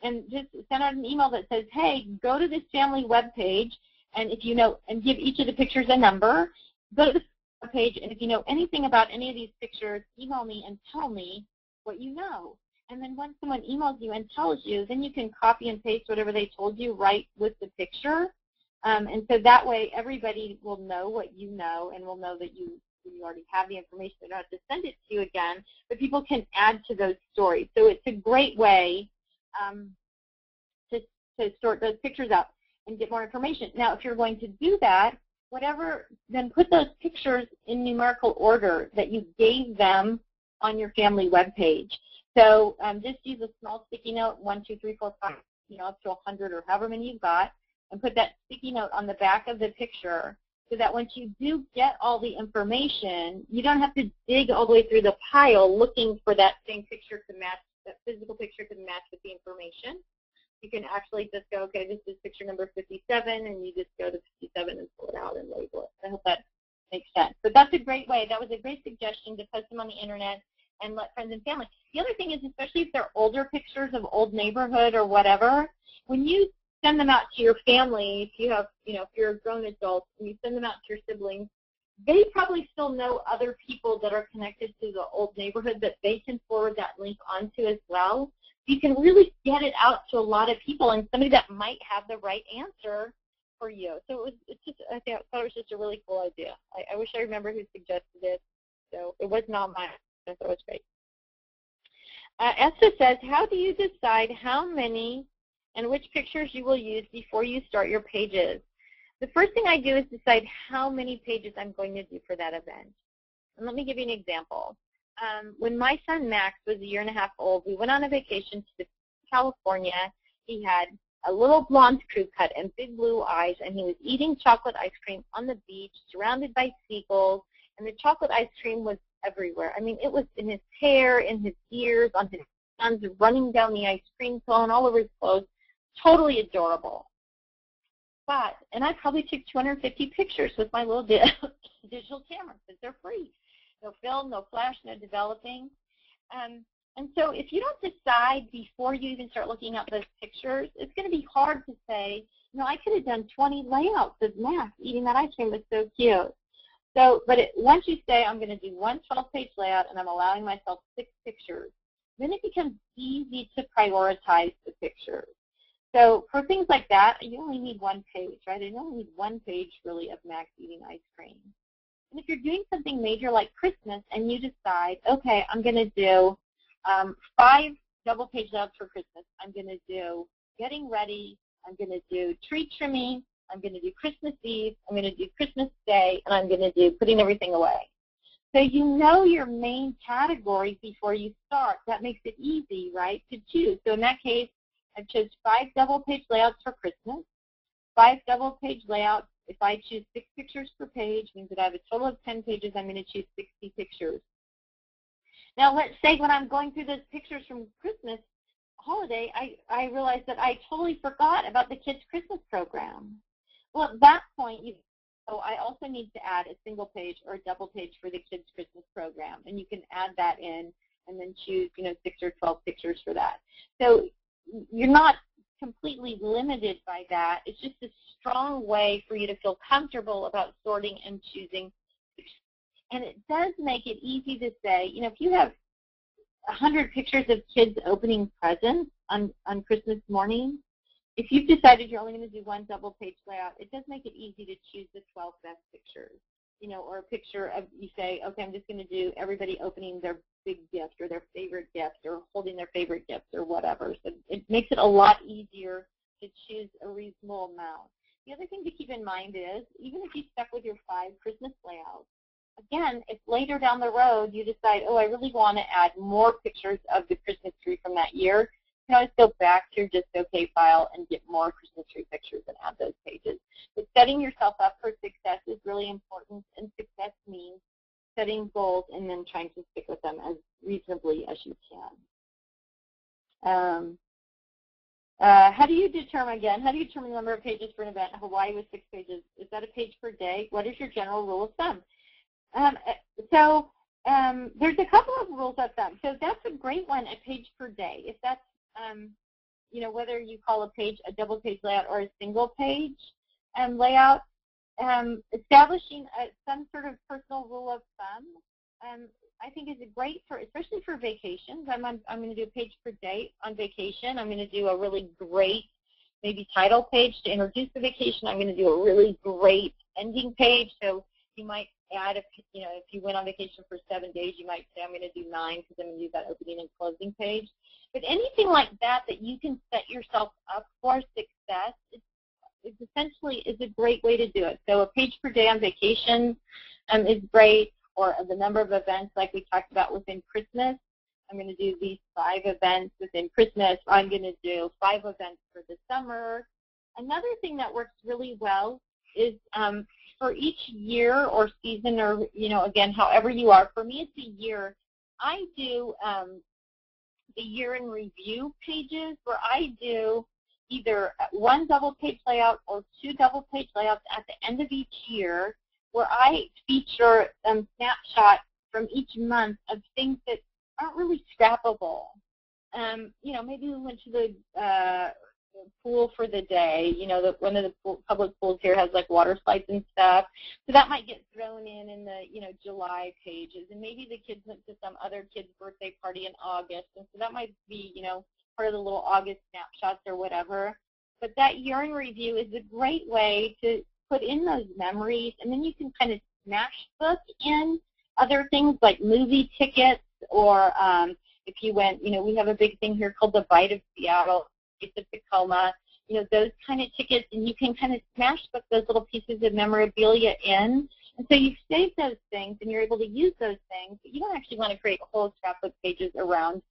and just send out an email that says, hey, go to this family web page, and if you know, and give each of the pictures a number, go to the web page, and if you know anything about any of these pictures, email me and tell me what you know. And then when someone emails you and tells you, then you can copy and paste whatever they told you right with the picture. And so that way everybody will know what you know and will know that you already have the information. They don't have to send it to you again, but people can add to those stories. So it's a great way to sort those pictures out and get more information. Now, if you're going to do that, then put those pictures in numerical order that you gave them on your family web page. So just use a small sticky note, 1, 2, 3, 4, 5, up to 100 or however many you've got, and put that sticky note on the back of the picture so that once you do get all the information, you don't have to dig all the way through the pile looking for that same picture to match, that physical picture to match with the information. You can actually just go, okay, this is picture number 57, and you just go to 57 and pull it out and label it. I hope that makes sense. But that's a great way. That was a great suggestion to post them on the internet and let friends and family. The other thing is, especially if they're older pictures of old neighborhood or whatever, when you send them out to your family, if you have, if you're a grown adult and you send them out to your siblings, they probably still know other people that are connected to the old neighborhood that they can forward that link onto as well. You can really get it out to a lot of people and somebody that might have the right answer for you. So I thought it was just a really cool idea. I wish I remember who suggested it. So it was not mine. I thought it was great. Esther says, how do you decide how many and which pictures you will use before you start your pages? The first thing I do is decide how many pages I'm going to do for that event. And let me give you an example. When my son Max was 1.5 years old, we went on a vacation to California. He had a little blonde crew cut and big blue eyes, and he was eating chocolate ice cream on the beach, surrounded by seagulls, and the chocolate ice cream was everywhere. I mean, it was in his hair, in his ears, on his hands, running down the ice cream cone, all over his clothes. Totally adorable. And I probably took 250 pictures with my little digital camera because they're free. No film, no flash, no developing. And so if you don't decide before you even start looking at those pictures, it's going to be hard to say, I could have done 20 layouts of Max eating that ice cream. It was so cute. So, once you say, I'm going to do one 12-page layout and I'm allowing myself 6 pictures, then it becomes easy to prioritize the pictures. So for things like that, you only need 1 page, right? You only need 1 page, really, of Max eating ice cream. And if you're doing something major like Christmas and you decide, okay, I'm going to do 5 double-page layouts for Christmas. I'm going to do getting ready. I'm going to do tree trimming. I'm going to do Christmas Eve. I'm going to do Christmas Day. And I'm going to do putting everything away. So you know your main categories before you start. That makes it easy, right, to choose. So in that case, I chose 5 double-page layouts for Christmas, 5 double-page layouts. If I choose 6 pictures per page, means that I have a total of 10 pages. I'm going to choose 60 pictures. Now, let's say when I'm going through those pictures from Christmas holiday, I realized that I totally forgot about the kids' Christmas program. Well, at that point, I also need to add a single page or a double page for the kids' Christmas program, and you can add that in and then choose, 6 or 12 pictures for that. So you're not completely limited by that. It's just a strong way for you to feel comfortable about sorting and choosing. And it does make it easy to say, if you have 100 pictures of kids opening presents on Christmas morning, if you've decided you're only going to do 1 double-page layout, it does make it easy to choose the 12 best pictures. Or a picture of, you say, okay, I'm just going to do everybody opening their big gift or their favorite gift or holding their favorite gift or whatever. So it makes it a lot easier to choose a reasonable amount. The other thing to keep in mind is, even if you stuck with your 5 Christmas layouts, again, if later down the road you decide, oh, I really want to add more pictures of the Christmas tree from that year, you can always go back to your Just OK file and get more Christmas tree pictures and add those pages. But setting yourself up for success is really important, and success means setting goals and then trying to stick with them as reasonably as you can. How do you determine the number of pages for an event in Hawaii with 6 pages? Is that a page per day? What is your general rule of thumb? There's a couple of rules of thumb. So that's a great one, a page per day. If that's, whether you call a page a double page layout or a single page layout, establishing some sort of personal rule of thumb, I think is a great especially for vacations. I'm going to do a page per day on vacation. I'm going to do a really great maybe title page to introduce the vacation. I'm going to do a really great ending page. So you might add, if you went on vacation for 7 days, you might say I'm going to do 9 because I'm going to do that opening and closing page. But anything like that you can set yourself up for success, it essentially is a great way to do it. So a page per day on vacation is great, or the number of events like we talked about within Christmas. I'm going to do these 5 events within Christmas. I'm going to do 5 events for the summer. Another thing that works really well is for each year or season, or, again, however you are. For me, it's a year. I do the year in review pages where I do either 1 double page layout or 2 double page layouts at the end of each year, where I feature snapshots from each month of things that aren't really scrappable. Maybe we went to the pool for the day. One of the public pools here has like water slides and stuff, so that might get thrown in the July pages. And maybe the kids went to some other kid's birthday party in August, and so that might be part of the little August snapshots or whatever. But that year in review is a great way to put in those memories, and then you can kind of smash book in other things like movie tickets, or if you went, we have a big thing here called the Bite of Seattle, Taste of Tacoma, those kind of tickets, and you can kind of smash book those little pieces of memorabilia in. And so you save those things, and you're able to use those things, but you don't actually want to create whole scrapbook pages around,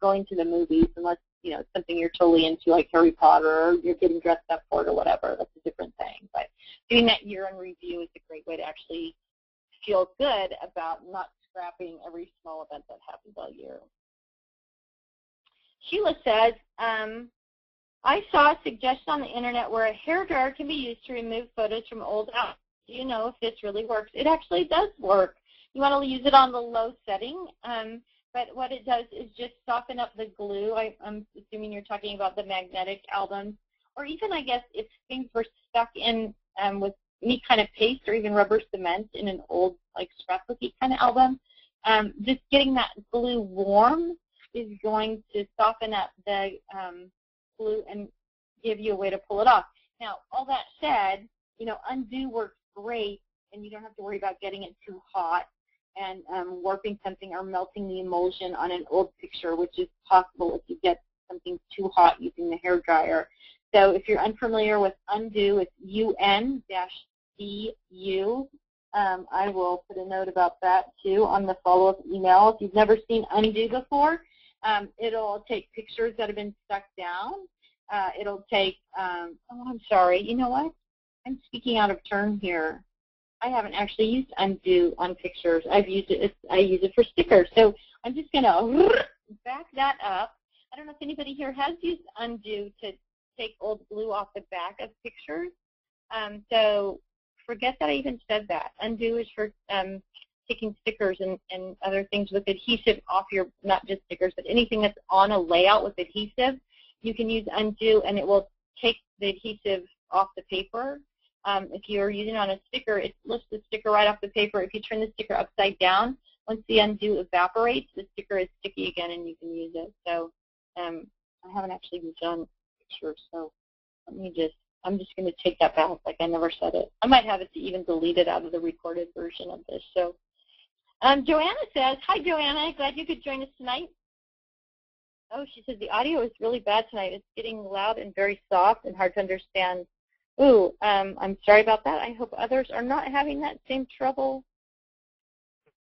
going to the movies, unless, it's something you're totally into, like Harry Potter, or you're getting dressed up for it or whatever. That's a different thing. But doing that year in review is a great way to actually feel good about not scrapping every small event that happens all year. Sheila says, I saw a suggestion on the internet where a hairdryer can be used to remove photos from old albums. Do you know if this really works? It actually does work. You want to use it on the low setting, but what it does is just soften up the glue. I'm assuming you're talking about the magnetic albums, or even, I guess, if things were stuck in with any kind of paste or even rubber cement in an old, like, scrapbooky kind of album, just getting that glue warm is going to soften up the glue and give you a way to pull it off. Now, all that said, undo works great, and you don't have to worry about getting it too hot and warping something or melting the emulsion on an old picture, which is possible if you get something too hot using the hairdryer. So if you're unfamiliar with undo, it's UN-DU. I will put a note about that, too, on the follow-up email. If you've never seen undo before, it'll take pictures that have been stuck down. It'll take, oh, I'm sorry. You know what? I'm speaking out of turn here. I haven't actually used undo on pictures. I use it for stickers. So I'm just going to back that up. I don't know if anybody here has used undo to take old glue off the back of pictures. So forget that I even said that. Undo is for taking stickers and other things with adhesive off your, not just stickers, but anything that's on a layout with adhesive. You can use undo, and it will take the adhesive off the paper. If you're using it on a sticker, it lifts the sticker right off the paper. If you turn the sticker upside down, once the undo evaporates, the sticker is sticky again, and you can use it. So I haven't actually used it on pictures, so I'm just going to take that back like I never said it. I might have it to even delete it out of the recorded version of this. So Joanna says, hi, Joanna. Glad you could join us tonight. Oh, she says the audio is really bad tonight. It's getting loud and very soft and hard to understand. Ooh, I'm sorry about that. I hope others are not having that same trouble.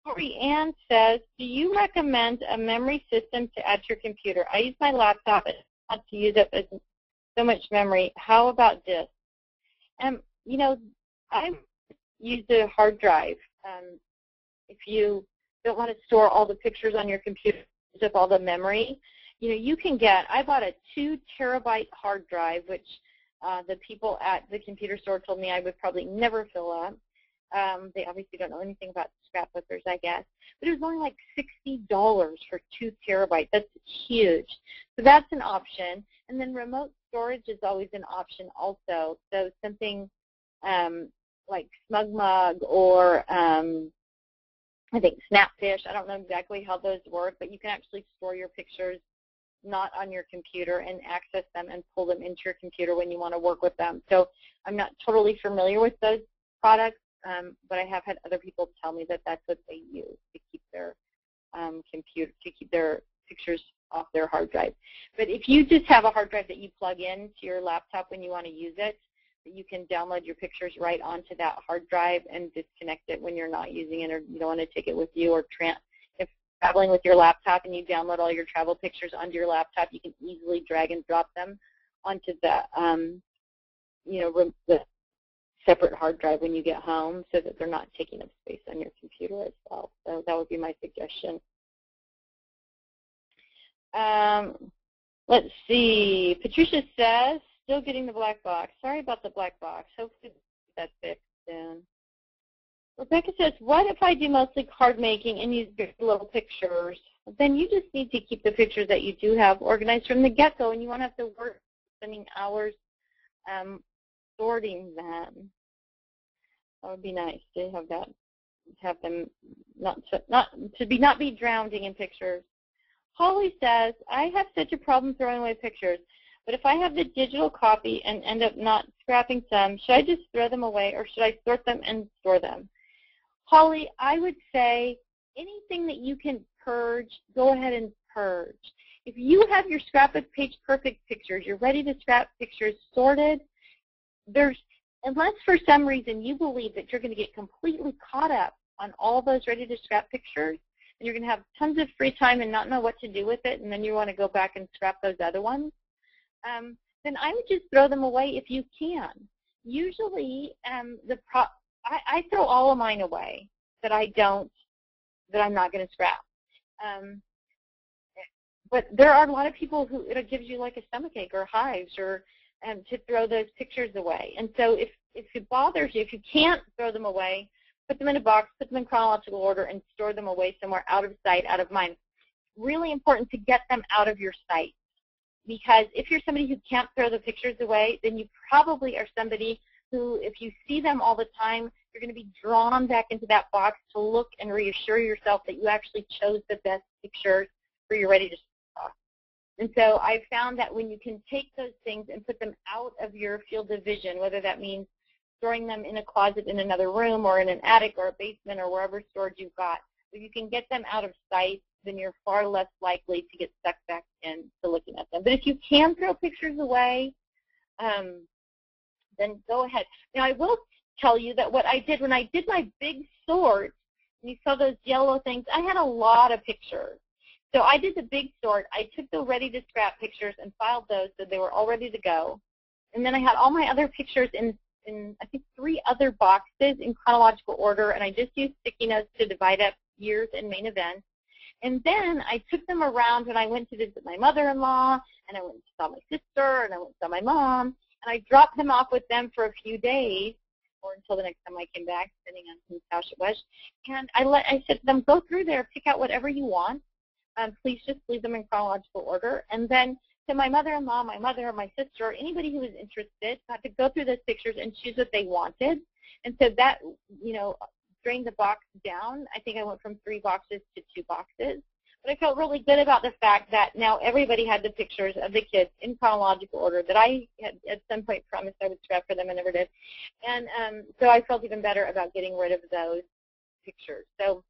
Lori Ann says, do you recommend a memory system to add to your computer? I use my laptop not to use up so much memory. How about this? You know, I use a hard drive. If you don't want to store all the pictures on your computer, use up all the memory, you know, you can get, I bought a 2 terabyte hard drive, which the people at the computer store told me I would probably never fill up. They obviously don't know anything about scrapbookers, I guess. But it was only like $60 for 2 terabytes. That's huge. So that's an option. And then remote storage is always an option also. So something like SmugMug or I think Snapfish. I don't know exactly how those work, but you can actually store your pictures not on your computer and access them and pull them into your computer when you want to work with them. So I'm not totally familiar with those products, but I have had other people tell me that that's what they use to keep their their pictures off their hard drive. But if you just have a hard drive that you plug into your laptop when you want to use it, you can download your pictures right onto that hard drive and disconnect it when you're not using it or you don't want to take it with you. Or if traveling with your laptop and you download all your travel pictures onto your laptop, you can easily drag and drop them onto the the separate hard drive when you get home so that they're not taking up space on your computer as well. So that would be my suggestion. Let's see. Patricia says, still getting the black box. Sorry about the black box. Hopefully that's fixed soon. Rebecca says, what if I do mostly card making and use very little pictures? Then you just need to keep the pictures that you do have organized from the get-go, and you won't have to work spending hours sorting them. That would be nice to have that, have them not be drowning in pictures. Holly says, I have such a problem throwing away pictures, but if I have the digital copy and end up not scrapping some, should I just throw them away or should I sort them and store them? Holly, I would say anything that you can purge, go ahead and purge. If you have your scrapbook page perfect pictures, you're ready to scrap pictures sorted, unless for some reason you believe that you're going to get completely caught up on all those ready to scrap pictures, and you're going to have tons of free time and not know what to do with it, and then you want to go back and scrap those other ones, then I would just throw them away if you can. Usually, I throw all of mine away that I'm not going to scrap. But there are a lot of people who it gives you like a stomachache or hives or to throw those pictures away. And so if it bothers you, if you can't throw them away, put them in a box, put them in chronological order, and store them away somewhere out of sight, out of mind. Really important to get them out of your sight, because if you're somebody who can't throw the pictures away, then you probably are somebody who, if you see them all the time, you're going to be drawn back into that box to look and reassure yourself that you actually chose the best pictures for your ready to stock. And so I've found that when you can take those things and put them out of your field of vision, whether that means storing them in a closet in another room or in an attic or a basement or wherever storage you've got, if you can get them out of sight, then you're far less likely to get sucked back into looking at them. But if you can throw pictures away, then go ahead. Now, I will tell you that what I did when I did my big sort, and you saw those yellow things, I had a lot of pictures. So I did the big sort. I took the ready-to-scrap pictures and filed those so they were all ready to go. And then I had all my other pictures in I think 3 other boxes in chronological order, and I just used sticky notes to divide up years and main events. And then I took them around when I went to visit my mother-in-law, and I went and saw my sister, and I went and saw my mom, and I dropped them off with them for a few days, or until the next time I came back, depending on whose house it was. And I said to them, go through there, pick out whatever you want. Please just leave them in chronological order. And then to my mother-in-law, my mother, my sister, anybody who was interested got to go through those pictures and choose what they wanted. And so that, drained the box down. I think I went from 3 boxes to 2 boxes. But I felt really good about the fact that now everybody had the pictures of the kids in chronological order that I had at some point promised I would scrap for them and never did. And so I felt even better about getting rid of those pictures. So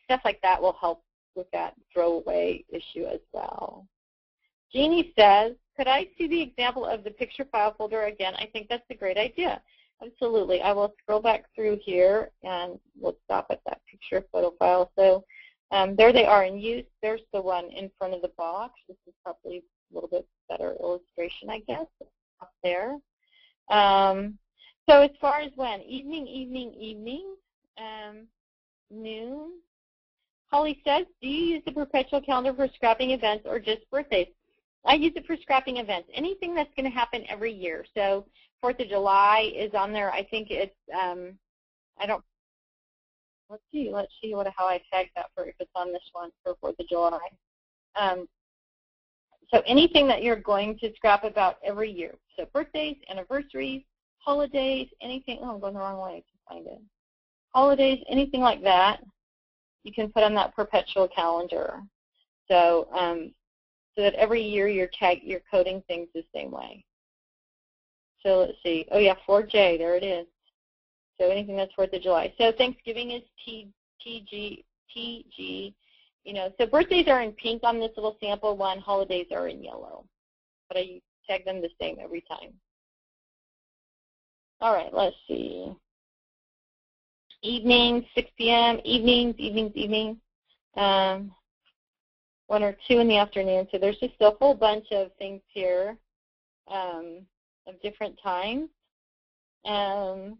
stuff like that will help with that throwaway issue as well. Jeannie says, could I see the example of the picture file folder again? I think that's a great idea. Absolutely. I will scroll back through here, and we'll stop at that picture photo file. So there they are in use. There's the one in front of the box. This is probably a little bit better illustration, I guess, up there. So as far as when, evening, noon. Holly says, do you use the perpetual calendar for scrapping events or just birthdays? I use it for scrapping events, anything that's going to happen every year. So 4th of July is on there. I think it's, I don't, let's see how I tagged that for if it's on this one for 4th of July. So anything that you're going to scrap about every year. So birthdays, anniversaries, holidays, anything. Oh, I'm going the wrong way to find it. Holidays, anything like that, you can put on that perpetual calendar. So so that every year you're coding things the same way. So let's see. Oh, yeah, 4J. There it is. So anything that's 4th of July. So Thanksgiving is TG. You know, so birthdays are in pink on this little sample one. Holidays are in yellow. But I tag them the same every time. All right, let's see. Evenings, 6 p.m., evening. 1 or 2 in the afternoon. So there's just a whole bunch of things here of different times.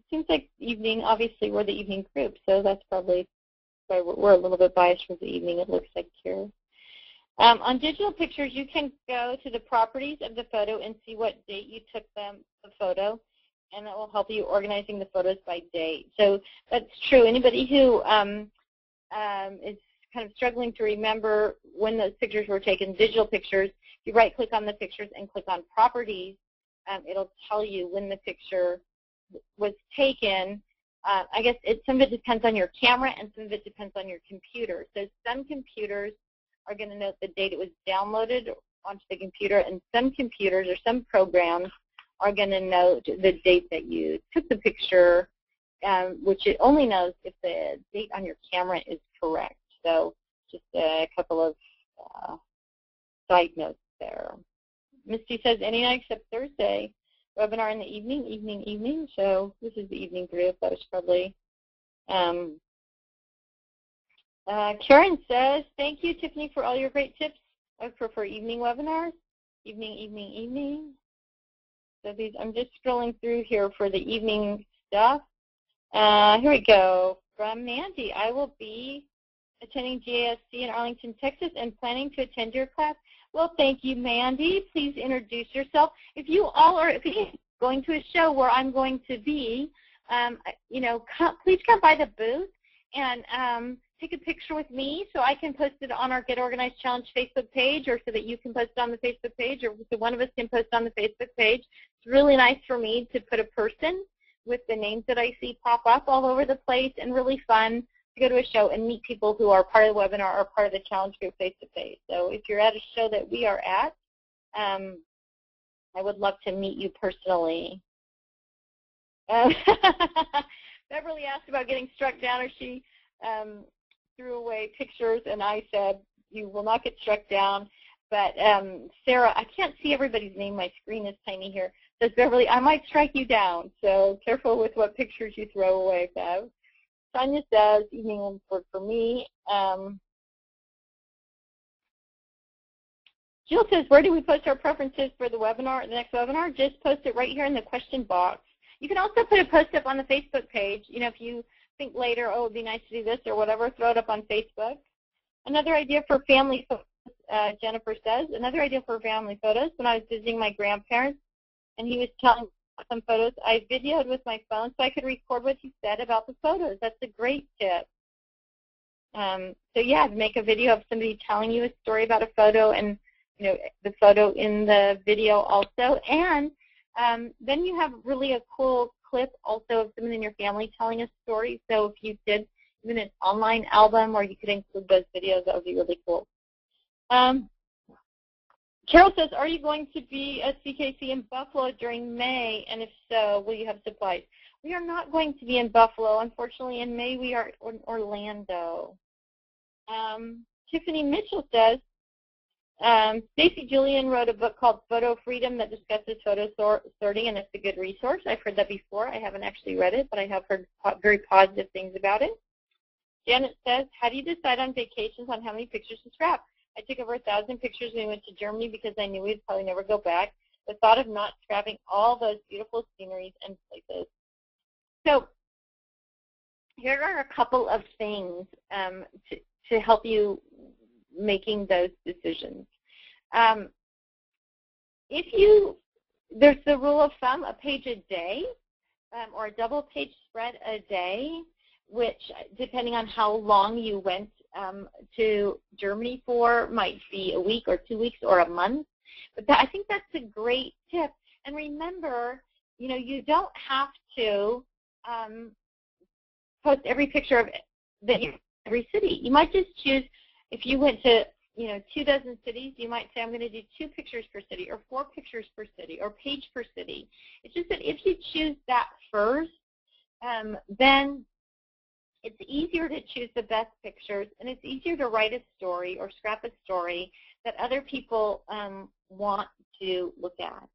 Seems like evening, obviously we're the evening group, so that's probably why we're a little bit biased for the evening, it looks like here. On digital pictures, you can go to the properties of the photo and see what date you took the photo, and that will help you organizing the photos by date. So that's true. Anybody who is kind of struggling to remember when those pictures were taken, digital pictures, you right-click on the pictures and click on properties. It'll tell you when the picture was taken. I guess some of it depends on your camera and some of it depends on your computer. So some computers are going to note the date it was downloaded onto the computer, and some computers or some programs are going to note the date that you took the picture, which it only knows if the date on your camera is correct. So just a couple of side notes there. Misty says any night except Thursday. Webinar in the evening. So this is the evening group. That was probably. Karen says, thank you, Tiffany, for all your great tips. I prefer evening webinars. Evening. So these, I'm just scrolling through here for the evening stuff. Here we go. From Mandy, I will be attending GASC in Arlington, Texas, and planning to attend your class. Well, thank you, Mandy. Please introduce yourself. If you all are going to a show where I'm going to be, you know, please come by the booth and take a picture with me so I can post it on our Get Organized Challenge Facebook page, or so that you can post it on the Facebook page, or so one of us can post on the Facebook page. It's really nice for me to put a person with the names that I see pop up all over the place, and really fun to go to a show and meet people who are part of the webinar or part of the challenge group face-to-face. So if you're at a show that we are at, I would love to meet you personally. Beverly asked about getting struck down, or she threw away pictures, and I said, you will not get struck down. But Sarah, I can't see everybody's name. My screen is tiny here. Says Beverly, I might strike you down, so careful with what pictures you throw away, Bev. Sonia says, evening won't work for me. Jill says, where do we post our preferences for the webinar, the next webinar? Just post it right here in the question box. You can also put a post up on the Facebook page. You know, if you think later, oh, it would be nice to do this or whatever, throw it up on Facebook. Another idea for family photos, Jennifer says, another idea for family photos, when I was visiting my grandparents and he was telling me some photos, I videoed with my phone so I could record what he said about the photos. That's a great tip. So yeah, make a video of somebody telling you a story about a photo, and you know, the photo in the video also. And then you have really a cool clip also of someone in your family telling a story. So if you did even an online album, or you could include those videos, that would be really cool. Carol says, are you going to be at CKC in Buffalo during May? And if so, will you have supplies? We are not going to be in Buffalo. Unfortunately, in May we are in Orlando. Tiffany Mitchell says, Stacy Julian wrote a book called Photo Freedom that discusses photo sorting, and it's a good resource. I've heard that before. I haven't actually read it, but I have heard very positive things about it. Janet says, how do you decide on vacations on how many pictures to scrap? I took over 1,000 pictures when we went to Germany because I knew we'd probably never go back. The thought of not scrapping all those beautiful sceneries and places. So here are a couple of things to help you making those decisions. There's the rule of thumb, a page a day or a double page spread a day, which depending on how long you went to Germany for might be a week or 2 weeks or a month. But I think that's a great tip. And remember, you don't have to post every picture of every city. You might just choose, if you went to 24 cities, you might say, I'm going to do 2 pictures per city or 4 pictures per city or page per city. It's just that if you choose that first, then it's easier to choose the best pictures, and it's easier to write a story or scrap a story that other people want to look at.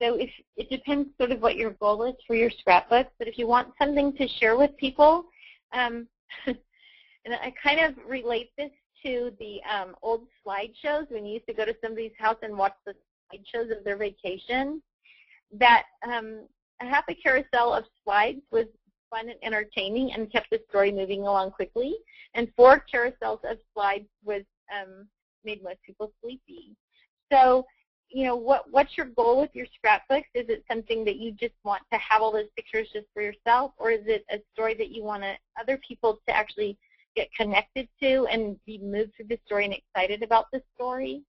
So it depends sort of what your goal is for your scrapbooks, but if you want something to share with people, and I kind of relate this to the old slideshows when you used to go to somebody's house and watch the slideshows of their vacation, that half a carousel of slides was fun and entertaining and kept the story moving along quickly, and 4 carousels of slides was made most people sleepy. So, what's your goal with your scrapbooks? Is it something that you just want to have all those pictures just for yourself, or is it a story that you want other people to actually get connected to and be moved through the story and excited about the story?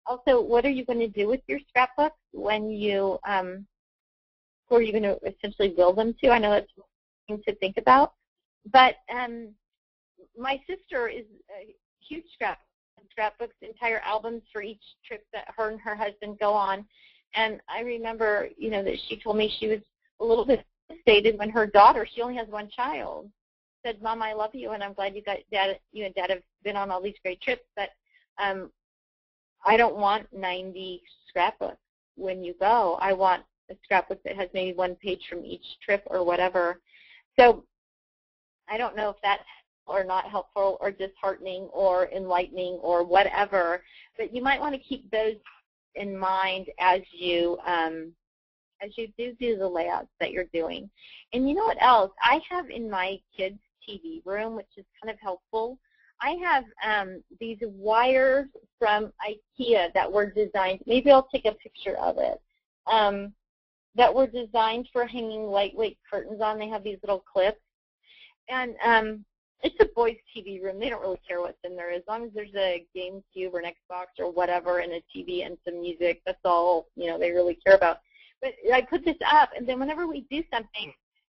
Also, what are you going to do with your scrapbooks when you who are you going to essentially build them to? I know that's something to think about. But my sister is a huge scrapbooks, entire albums for each trip that her and her husband go on. And I remember, that she told me she was a little bit devastated when her daughter, she only has 1 child, said, Mom, I love you, and I'm glad you and Dad have been on all these great trips, but I don't want 90 scrapbooks when you go. I want a scrapbook that has maybe 1 page from each trip or whatever. So I don't know if that's or not helpful or disheartening or enlightening or whatever, but you might want to keep those in mind as you do the layouts that you're doing. And you know what else? I have in my kids' TV room, which is kind of helpful, I have these wires from IKEA that were designed, maybe I'll take a picture of it, that were designed for hanging lightweight curtains on. They have these little clips. And it's a boys' TV room. They don't really care what's in there. As long as there's a GameCube or an Xbox or whatever and a TV and some music, that's all they really care about. But I put this up, and then whenever we do something,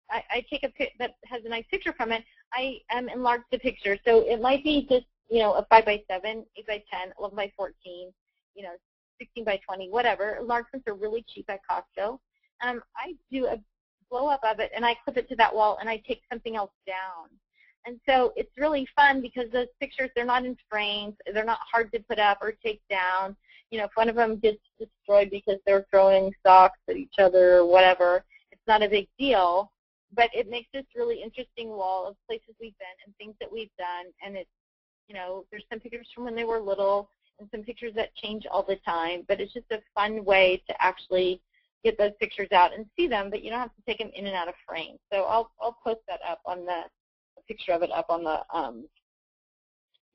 I take a pic that has a nice picture from it. I enlarge the picture. So it might be just, a 5x7, 8x10, 11x14, 16 by 20, whatever. Enlargements are really cheap at Costco. I do a blow-up of it, and I clip it to that wall, and I take something else down. And so it's really fun because those pictures, they're not in frames. They're not hard to put up or take down. If one of them gets destroyed because they're throwing socks at each other or whatever, it's not a big deal. But it makes this really interesting wall of places we've been and things that we've done. And it's, there's some pictures from when they were little and some pictures that change all the time. But it's just a fun way to actually get those pictures out and see them, but you don't have to take them in and out of frame. So I'll post that up on a picture of it up on the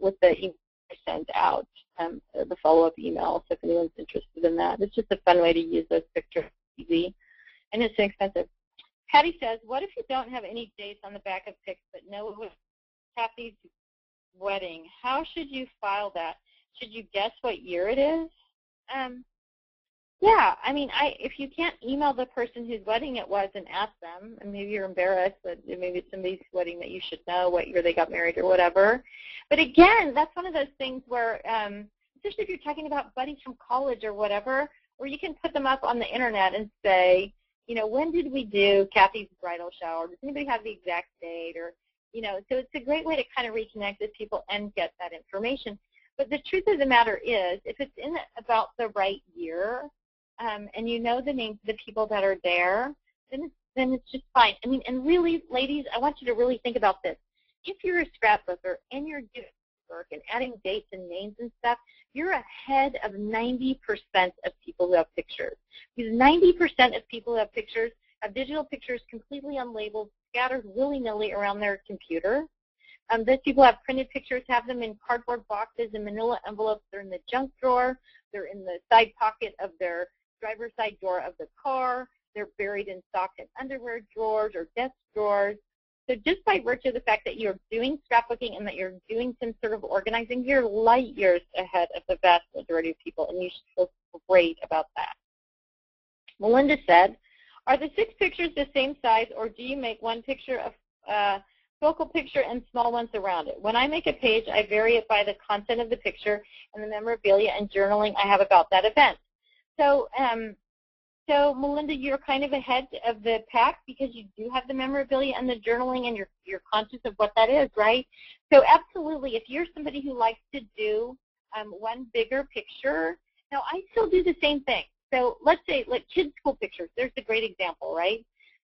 with the email I sent out, the follow-up email. So if anyone's interested in that, it's just a fun way to use those pictures. Easy, and it's inexpensive. Patty says, what if you don't have any dates on the back of pics, but know it was Kathy's wedding? How should you file that? Should you guess what year it is? Yeah, I mean, if you can't email the person whose wedding it was and ask them, and maybe you're embarrassed, but maybe it's somebody's wedding that you should know what year they got married or whatever. But again, that's one of those things where, especially if you're talking about buddies from college or whatever, where you can put them up on the internet and say, when did we do Kathy's bridal shower? Does anybody have the exact date? Or, so it's a great way to kind of reconnect with people and get that information. But the truth of the matter is, if it's in about the right year, and you know the names of the people that are there, then it's just fine. I mean, and really, ladies, I want you to really think about this. If you're a scrapbooker and you're doing work and adding dates and names and stuff, you're ahead of 90% of people who have pictures. Because 90% of people who have pictures have digital pictures completely unlabeled, scattered willy-nilly around their computer. Those people have printed pictures, have them in cardboard boxes and manila envelopes. They're in the junk drawer. They're in the side pocket of their driver's side door of the car. They're buried in socks and underwear drawers or desk drawers. So just by virtue of the fact that you're doing scrapbooking and that you're doing some sort of organizing, you're light years ahead of the vast majority of people, and you should feel great about that. Melinda said, are the 6 pictures the same size, or do you make one picture of focal picture and small ones around it? When I make a page, I vary it by the content of the picture and the memorabilia and journaling I have about that event. So, Melinda, you're kind of ahead of the pack because you do have the memorabilia and the journaling, and you're conscious of what that is, right? So absolutely, if you're somebody who likes to do one bigger picture, now I still do the same thing. So let's say, like kids' school pictures, there's a great example, right?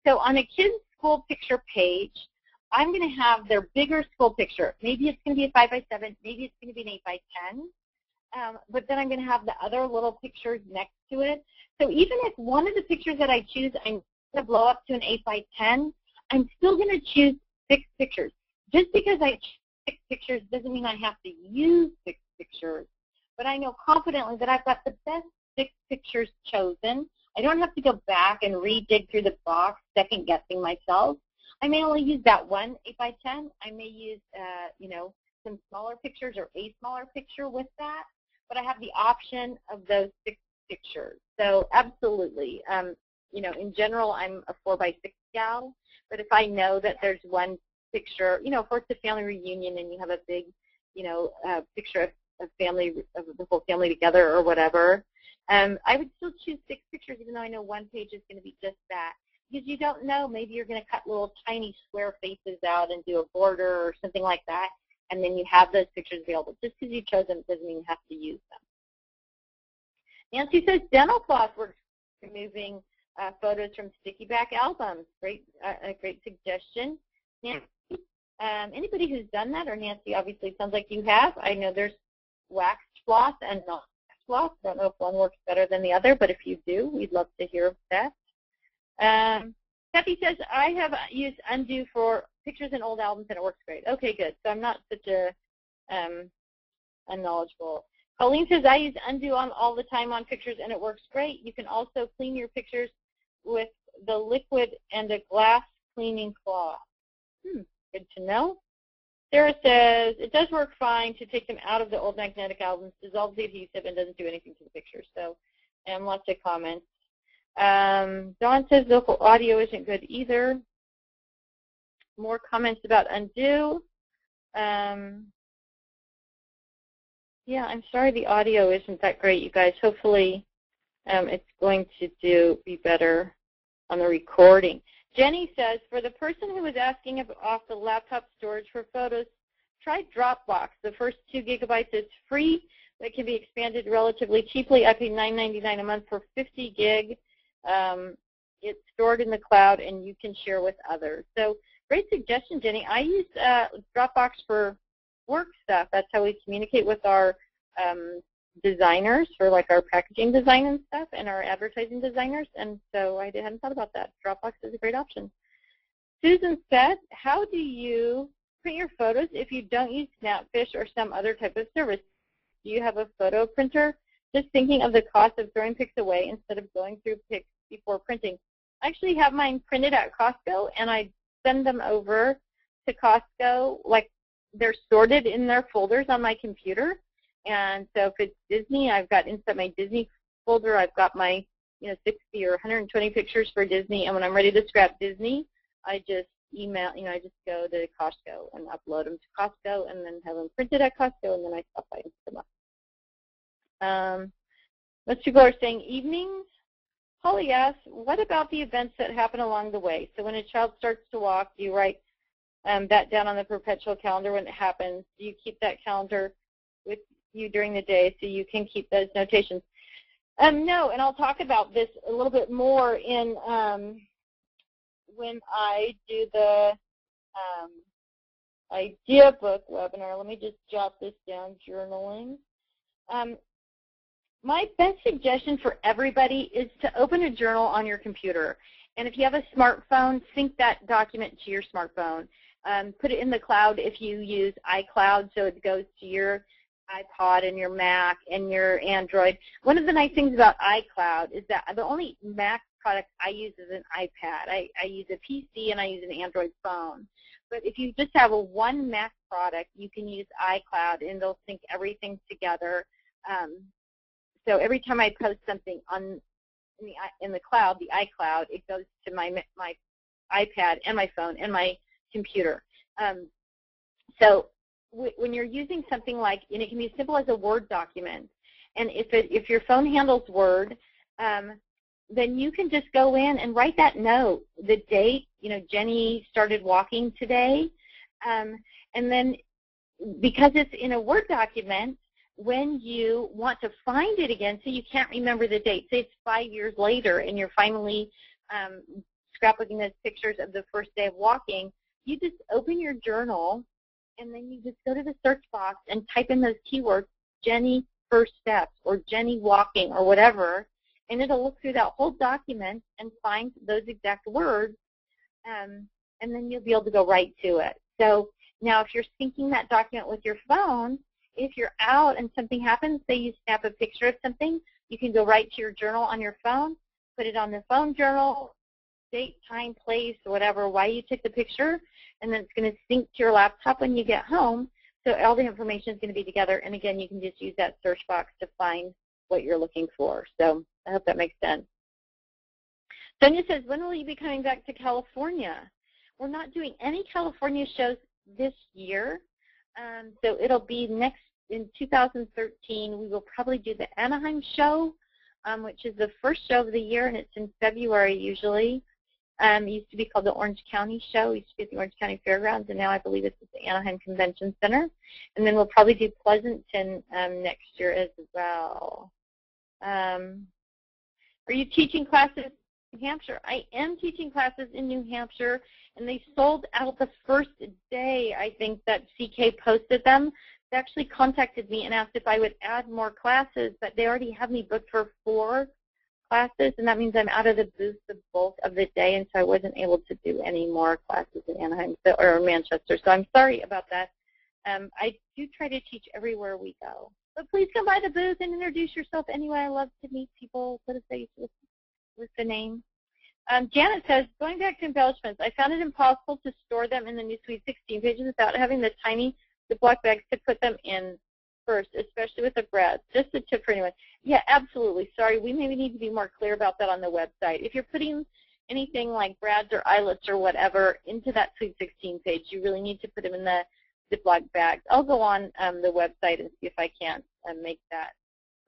So on a kids' school picture page, I'm going to have their bigger school picture. Maybe it's going to be a 5x7, maybe it's going to be an 8x10. But then I'm going to have the other little pictures next to it. So even if one of the pictures that I choose, I'm going to blow up to an 8x10, I'm still going to choose 6 pictures. Just because I choose 6 pictures doesn't mean I have to use 6 pictures. But I know confidently that I've got the best 6 pictures chosen. I don't have to go back and re-dig through the box, second-guessing myself. I may only use that one 8x10. I may use, some smaller pictures or a smaller picture with that. But I have the option of those 6 pictures. So absolutely, in general, I'm a 4x6 gal. But if I know that there's one picture, if it's a family reunion and you have a big, picture of family, of the whole family together or whatever, I would still choose 6 pictures, even though I know one page is going to be just that. Because you don't know, maybe you're going to cut little tiny square faces out and do a border or something like that, and then you have those pictures available. Just because you chose them doesn't mean you have to use them. Nancy says dental floss works for removing photos from sticky back albums. Great suggestion. Nancy, anybody who's done that, or Nancy, obviously sounds like you have. I know there's waxed floss and not waxed floss. I don't know if one works better than the other, but if you do, we'd love to hear of that. Kathy says, I have used Undo for pictures in old albums and it works great. Okay, good. So I'm not such a unknowledgeable. Colleen says, I use Undo on all the time on pictures and it works great. You can also clean your pictures with the liquid and a glass cleaning cloth. Good to know. Sarah says, it does work fine to take them out of the old magnetic albums, dissolves the adhesive, and doesn't do anything to the pictures. So, and lots of comments. Dawn says local audio isn't good either. More comments about Undo. Yeah, I'm sorry the audio isn't that great, you guys. Hopefully it's going to be better on the recording. Jenny says, for the person who was asking off the laptop storage for photos, try Dropbox. The first 2 gigabytes is free. That can be expanded relatively cheaply. I pay $9.99 a month for 50 gig. It's stored in the cloud, and you can share with others. So great suggestion, Jenny. I use Dropbox for work stuff. That's how we communicate with our designers for like our packaging design and stuff, and our advertising designers. And so I hadn't thought about that. Dropbox is a great option. Susan said, how do you print your photos if you don't use Snapfish or some other type of service? Do you have a photo printer? Just thinking of the cost of throwing pics away instead of going through pics before printing. I actually have mine printed at Costco, and I send them over to Costco. Like, they're sorted in their folders on my computer. And so if it's Disney, I've got inside my Disney folder, I've got my 60 or 120 pictures for Disney. And when I'm ready to scrap Disney, I just email, I just go to Costco and upload them to Costco and then have them printed at Costco, and then I stop by and put them up. Most people are saying evenings. Holly asks, what about the events that happen along the way? So when a child starts to walk, do you write that down on the perpetual calendar when it happens? Do you keep that calendar with you during the day so you can keep those notations. No, and I'll talk about this a little bit more in when I do the idea book webinar. Let me just jot this down, journaling. My best suggestion for everybody is to open a journal on your computer. And if you have a smartphone, sync that document to your smartphone. Put it in the cloud if you use iCloud, so it goes to your iPod and your Mac and your Android. One of the nice things about iCloud is that the only Mac product I use is an iPad. I use a PC and I use an Android phone. But if you just have one Mac product, you can use iCloud and it'll sync everything together. So every time I post something in the cloud, the iCloud, it goes to my iPad and my phone and my computer. So when you're using something like, and it can be as simple as a Word document, and if your phone handles Word, then you can just go in and write that note, the date, Jenny started walking today, and then because it's in a Word document, when you want to find it again, so you can't remember the date, say it's 5 years later and you're finally scrapbooking those pictures of the first day of walking, you just open your journal and then you just go to the search box and type in those keywords, Jenny first steps or Jenny walking or whatever, and it'll look through that whole document and find those exact words, and then you'll be able to go right to it. So now if you're syncing that document with your phone, if you're out and something happens, say you snap a picture of something, you can go right to your journal on your phone, put it on the phone journal, date, time, place, whatever, why you took the picture, and then it's going to sync to your laptop when you get home. So all the information is going to be together. And again, you can just use that search box to find what you're looking for. So I hope that makes sense. Sonia says, when will you be coming back to California? We're not doing any California shows this year. So it'll be in 2013. We will probably do the Anaheim show, which is the first show of the year, and it's in February usually. It used to be called the Orange County show. It used to be at the Orange County Fairgrounds, and now I believe it's at the Anaheim Convention Center. And then we'll probably do Pleasanton next year as well. Are you teaching classes in New Hampshire? I am teaching classes in New Hampshire, and they sold out the first day, I think, that CK posted them. They actually contacted me and asked if I would add more classes, but they already have me booked for 4 classes, and that means I'm out of the booth the bulk of the day, and so I wasn't able to do any more classes in Anaheim or Manchester. So I'm sorry about that. I do try to teach everywhere we go. But please come by the booth and introduce yourself anyway. I love to meet people, put a face with the name. Janet says, going back to embellishments, I found it impossible to store them in the new Sweet 16 pages without having the tiny Ziploc bags to put them in first, especially with the brads. Just a tip for anyone. Yeah, absolutely. Sorry, we maybe need to be more clear about that on the website. If you're putting anything like brads or eyelets or whatever into that Sweet 16 page, you really need to put them in the Ziploc bags. I'll go on the website and see if I can't make that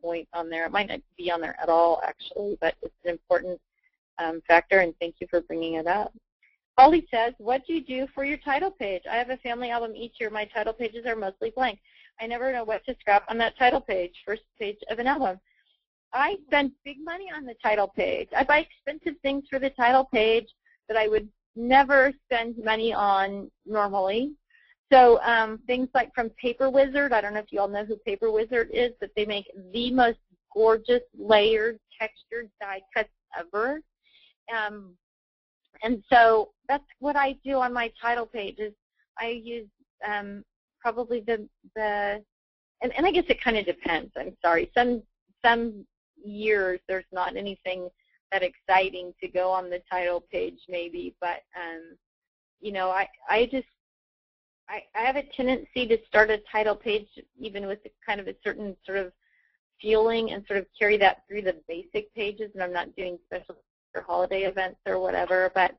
point on there. It might not be on there at all, actually, but it's an important factor, and thank you for bringing it up. Holly says, what do you do for your title page? I have a family album each year. My title pages are mostly blank. I never know what to scrap on that title page, first page of an album. I spend big money on the title page. I buy expensive things for the title page that I would never spend money on normally. So things like from Paper Wizard, I don't know if you all know who Paper Wizard is, but they make the most gorgeous layered textured die cuts ever. And so that's what I do on my title pages. I use probably and I guess it kind of depends. I'm sorry. Some years there's not anything that exciting to go on the title page maybe, but you know, I have a tendency to start a title page even with kind of a certain sort of feeling and sort of carry that through the basic pages, and I'm not doing special or holiday events or whatever, but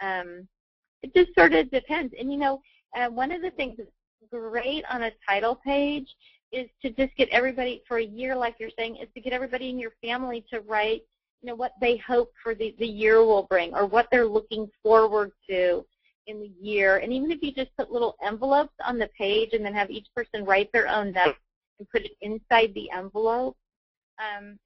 it just sort of depends. And you know, one of the things that's great on a title page is to just get everybody, for a year like you're saying, is to get everybody in your family to write, you know, what they hope for the year will bring or what they're looking forward to in the year. And even if you just put little envelopes on the page and then have each person write their own note, and put it inside the envelope.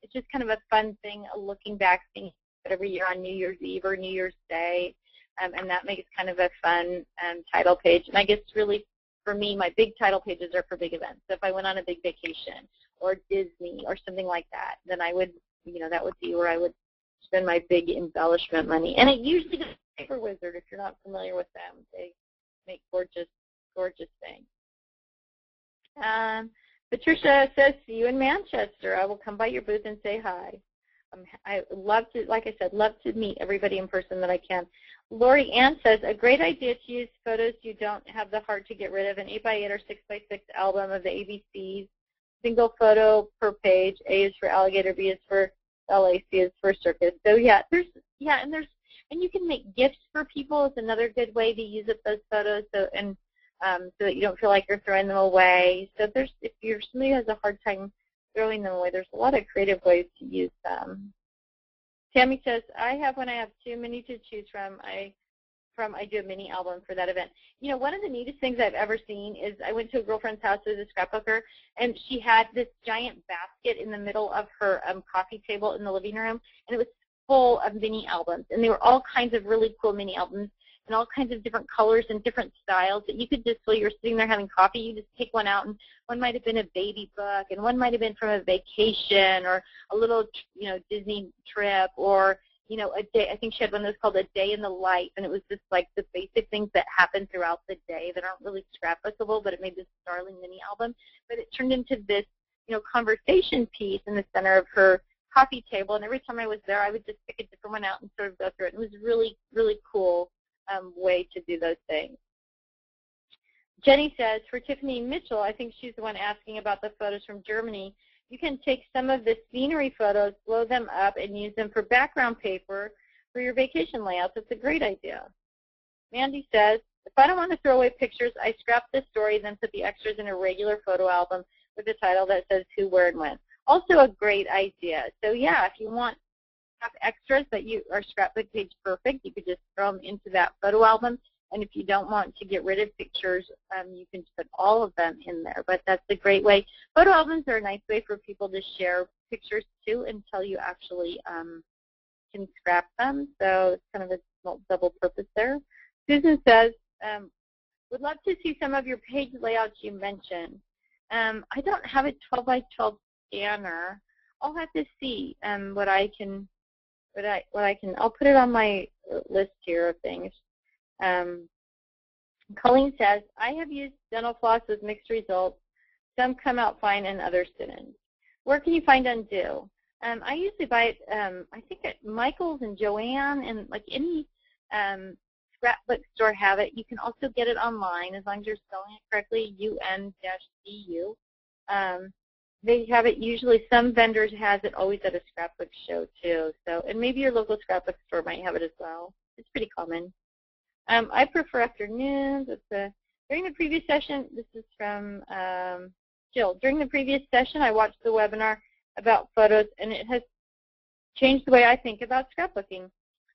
It's just kind of a fun thing, looking back, seeing it every year on New Year's Eve or New Year's Day, and that makes kind of a fun title page. And I guess really for me, my big title pages are for big events. So if I went on a big vacation or Disney or something like that, then I would, that would be where I would spend my big embellishment money. And it usually goes to Paper Wizard. If you're not familiar with them, they make gorgeous, gorgeous things. Patricia says, see you in Manchester. I will come by your booth and say hi. I love to, like I said, love to meet everybody in person that I can. Lori Ann says, a great idea to use photos you don't have the heart to get rid of, an 8x8 or 6x6 album of the ABCs, single photo per page. A is for alligator, B is for LA, C is for circus. So yeah, and you can make gifts for people. It's another good way to use up those photos. So that you don't feel like you're throwing them away. So if you're somebody who has a hard time throwing them away, there's a lot of creative ways to use them. Tammy says, when I have too many to choose from, I do a mini album for that event. One of the neatest things I've ever seen is I went to a girlfriend's house who was a scrapbooker, and she had this giant basket in the middle of her coffee table in the living room, and it was full of mini albums. And they were all kinds of really cool mini albums and all kinds of different colors and different styles that you could just, while you're sitting there having coffee, you just take one out, and one might have been a baby book, and one might have been from a vacation or a little, Disney trip, or, a day. I think she had one that was called A Day in the Life, and it was just like the basic things that happen throughout the day that aren't really scrapbookable, but it made this darling mini album. But it turned into this, conversation piece in the center of her coffee table, and every time I was there, I would just pick a different one out and sort of go through it. It was really, really cool way to do those things. Jenny says, for Tiffany Mitchell, I think she's the one asking about the photos from Germany, you can take some of the scenery photos, blow them up, and use them for background paper for your vacation layouts. It's a great idea. Mandy says, if I don't want to throw away pictures, I scrap the story, then put the extras in a regular photo album with a title that says who, where, and when. Also a great idea. So yeah, if you want have extras that are scrapbook page perfect, you could just throw them into that photo album. And if you don't want to get rid of pictures, you can put all of them in there. But that's a great way. Photo albums are a nice way for people to share pictures too until you actually can scrap them. So it's kind of a double purpose there. Susan says, would love to see some of your page layouts you mentioned. I don't have a 12 by 12 scanner. I'll have to see what I can. I'll put it on my list here of things. Colleen says, I have used dental floss with mixed results. Some come out fine and others didn't. Where can you find Undo? I usually buy it, I think at Michael's and Joanne, and like any scrapbook store have it. You can also get it online as long as you're spelling it correctly, UN-DU. They have it usually, some vendors has it always at a scrapbook show too. So, and maybe your local scrapbook store might have it as well. It's pretty common. I prefer afternoons. During the previous session, this is from Jill. During the previous session, I watched the webinar about photos, and it has changed the way I think about scrapbooking.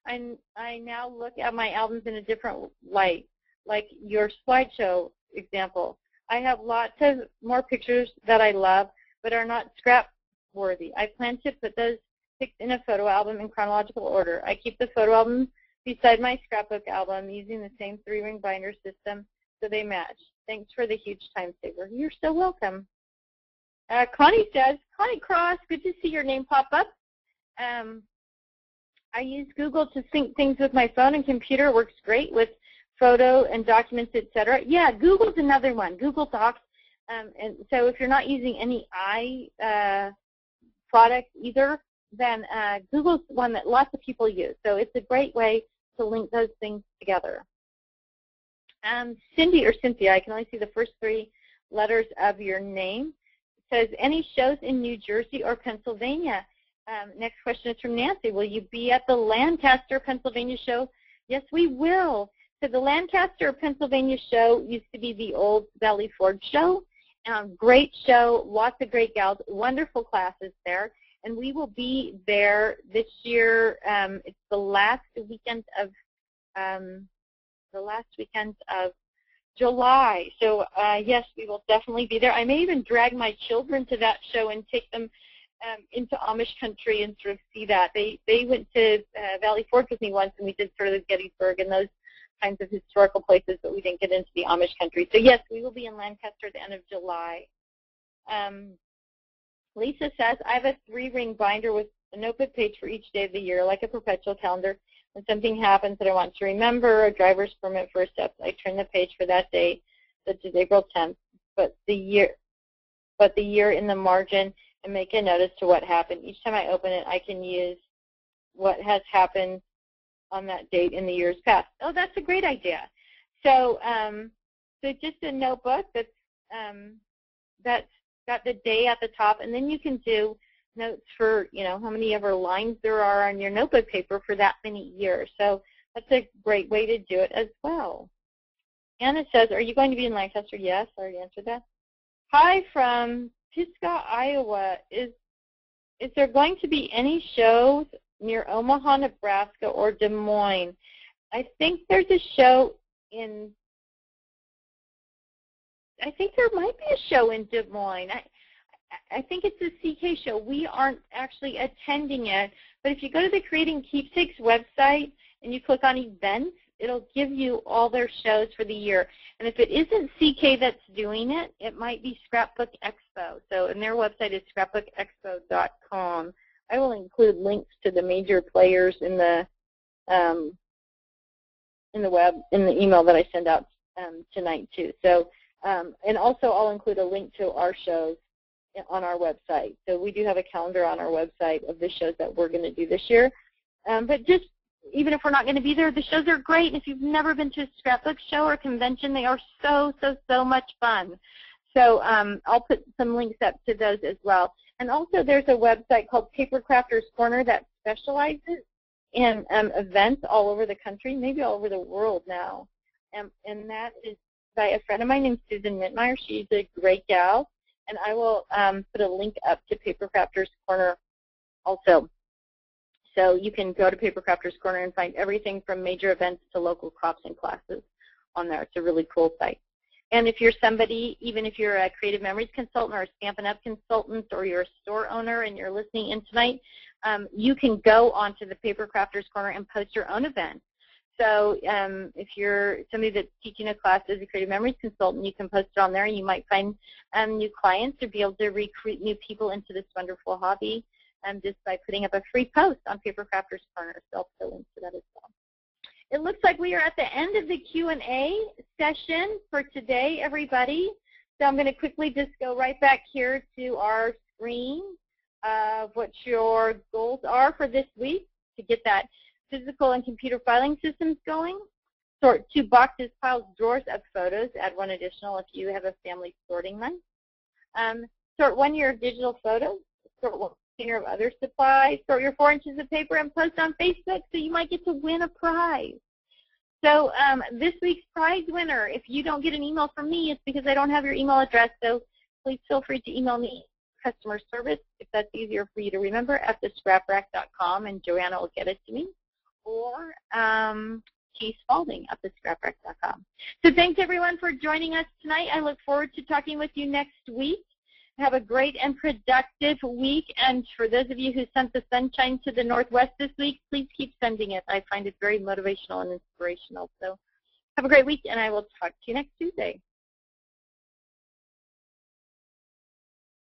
I now look at my albums in a different light, like your slideshow example. I have lots of more pictures that I love, but are not scrap-worthy. I plan to put those pics in a photo album in chronological order. I keep the photo album beside my scrapbook album using the same 3-ring binder system so they match. Thanks for the huge time saver. You're so welcome. Connie says, Connie Cross, good to see your name pop up. I use Google to sync things with my phone and computer. It works great with photo and documents, etc. Yeah, Google's another one, Google Docs. And so if you're not using any product either, then Google's one that lots of people use. So it's a great way to link those things together. Cindy or Cynthia, I can only see the first 3 letters of your name. It says, any shows in New Jersey or Pennsylvania? Next question is from Nancy. Will you be at the Lancaster, Pennsylvania show? Yes, we will. So the Lancaster, Pennsylvania show used to be the old Valley Forge show. Great show, lots of great gals, wonderful classes there. And we will be there this year. It's the last weekend of July. So, yes, we will definitely be there. I may even drag my children to that show and take them into Amish country and sort of see that. They went to Valley Forge with me once, and we did sort of Gettysburg and those kinds of historical places, but we didn't get into the Amish country. So, yes, we will be in Lancaster at the end of July. Lisa says, I have a 3-ring binder with a notebook page for each day of the year, like a perpetual calendar. When something happens that I want to remember, a driver's permit for a step, I turn the page for that date, such as April 10th, but the year in the margin, and make a note as to what happened. Each time I open it, I can use what has happened on that date in the years past. Oh, that's a great idea. So, so just a notebook that's got the day at the top, and then you can do notes for, you know, how many ever lines there are on your notebook paper for that many years. So that's a great way to do it as well. Anna says, are you going to be in Lancaster? Yes, I already answered that. Hi from Pisgah, Iowa. Is there going to be any shows near Omaha, Nebraska, or Des Moines? I think there's a show in, I think there might be a show in Des Moines. I think it's a CK show. We aren't actually attending it, but if you go to the Creating Keepsakes website and you click on events, it'll give you all their shows for the year. And if it isn't CK that's doing it, it might be Scrapbook Expo. So, and their website is scrapbookexpo.com. I will include links to the major players in the email that I send out tonight too. So, and also I'll include a link to our shows on our website. So we do have a calendar on our website of the shows that we're going to do this year. But just even if we're not going to be there, the shows are great. If you've never been to a scrapbook show or convention, they are so much fun. So I'll put some links up to those as well. And also there's a website called Paper Crafters Corner that specializes in events all over the country, maybe all over the world now. And that is by a friend of mine named Susan Mintmeyer. She's a great gal. And I will put a link up to Paper Crafters Corner also. So you can go to Paper Crafters Corner and find everything from major events to local crops and classes on there. It's a really cool site. And if you're somebody, even if you're a Creative Memories consultant or a Stampin' Up! Consultant, or you're a store owner and you're listening in tonight, you can go onto the Paper Crafters Corner and post your own event. So if you're somebody that's teaching a class as a Creative Memories consultant, you can post it on there, and you might find new clients or be able to recruit new people into this wonderful hobby just by putting up a free post on Paper Crafters Corner. So I'll put a link to that as well. It looks like we are at the end of the Q&A session for today, everybody. So I'm going to quickly just go right back here to our screen of what your goals are for this week to get that physical and computer filing systems going. Sort 2 boxes, piles, drawers of photos. Add 1 additional if you have a family sorting knife. Sort 1 year of digital photos. Sort 1 container of other supplies. Sort your 4 inches of paper and post on Facebook, so you might get to win a prize. So this week's prize winner, if you don't get an email from me, it's because I don't have your email address. So please feel free to email me, customer service, if that's easier for you to remember, at thescraprack.com, and Joanna will get it to me. Or Keith Spalding at thescraprack.com. So thanks, everyone, for joining us tonight. I look forward to talking with you next week. Have a great and productive week. And for those of you who sent the sunshine to the Northwest this week, please keep sending it. I find it very motivational and inspirational. So have a great week, and I will talk to you next Tuesday.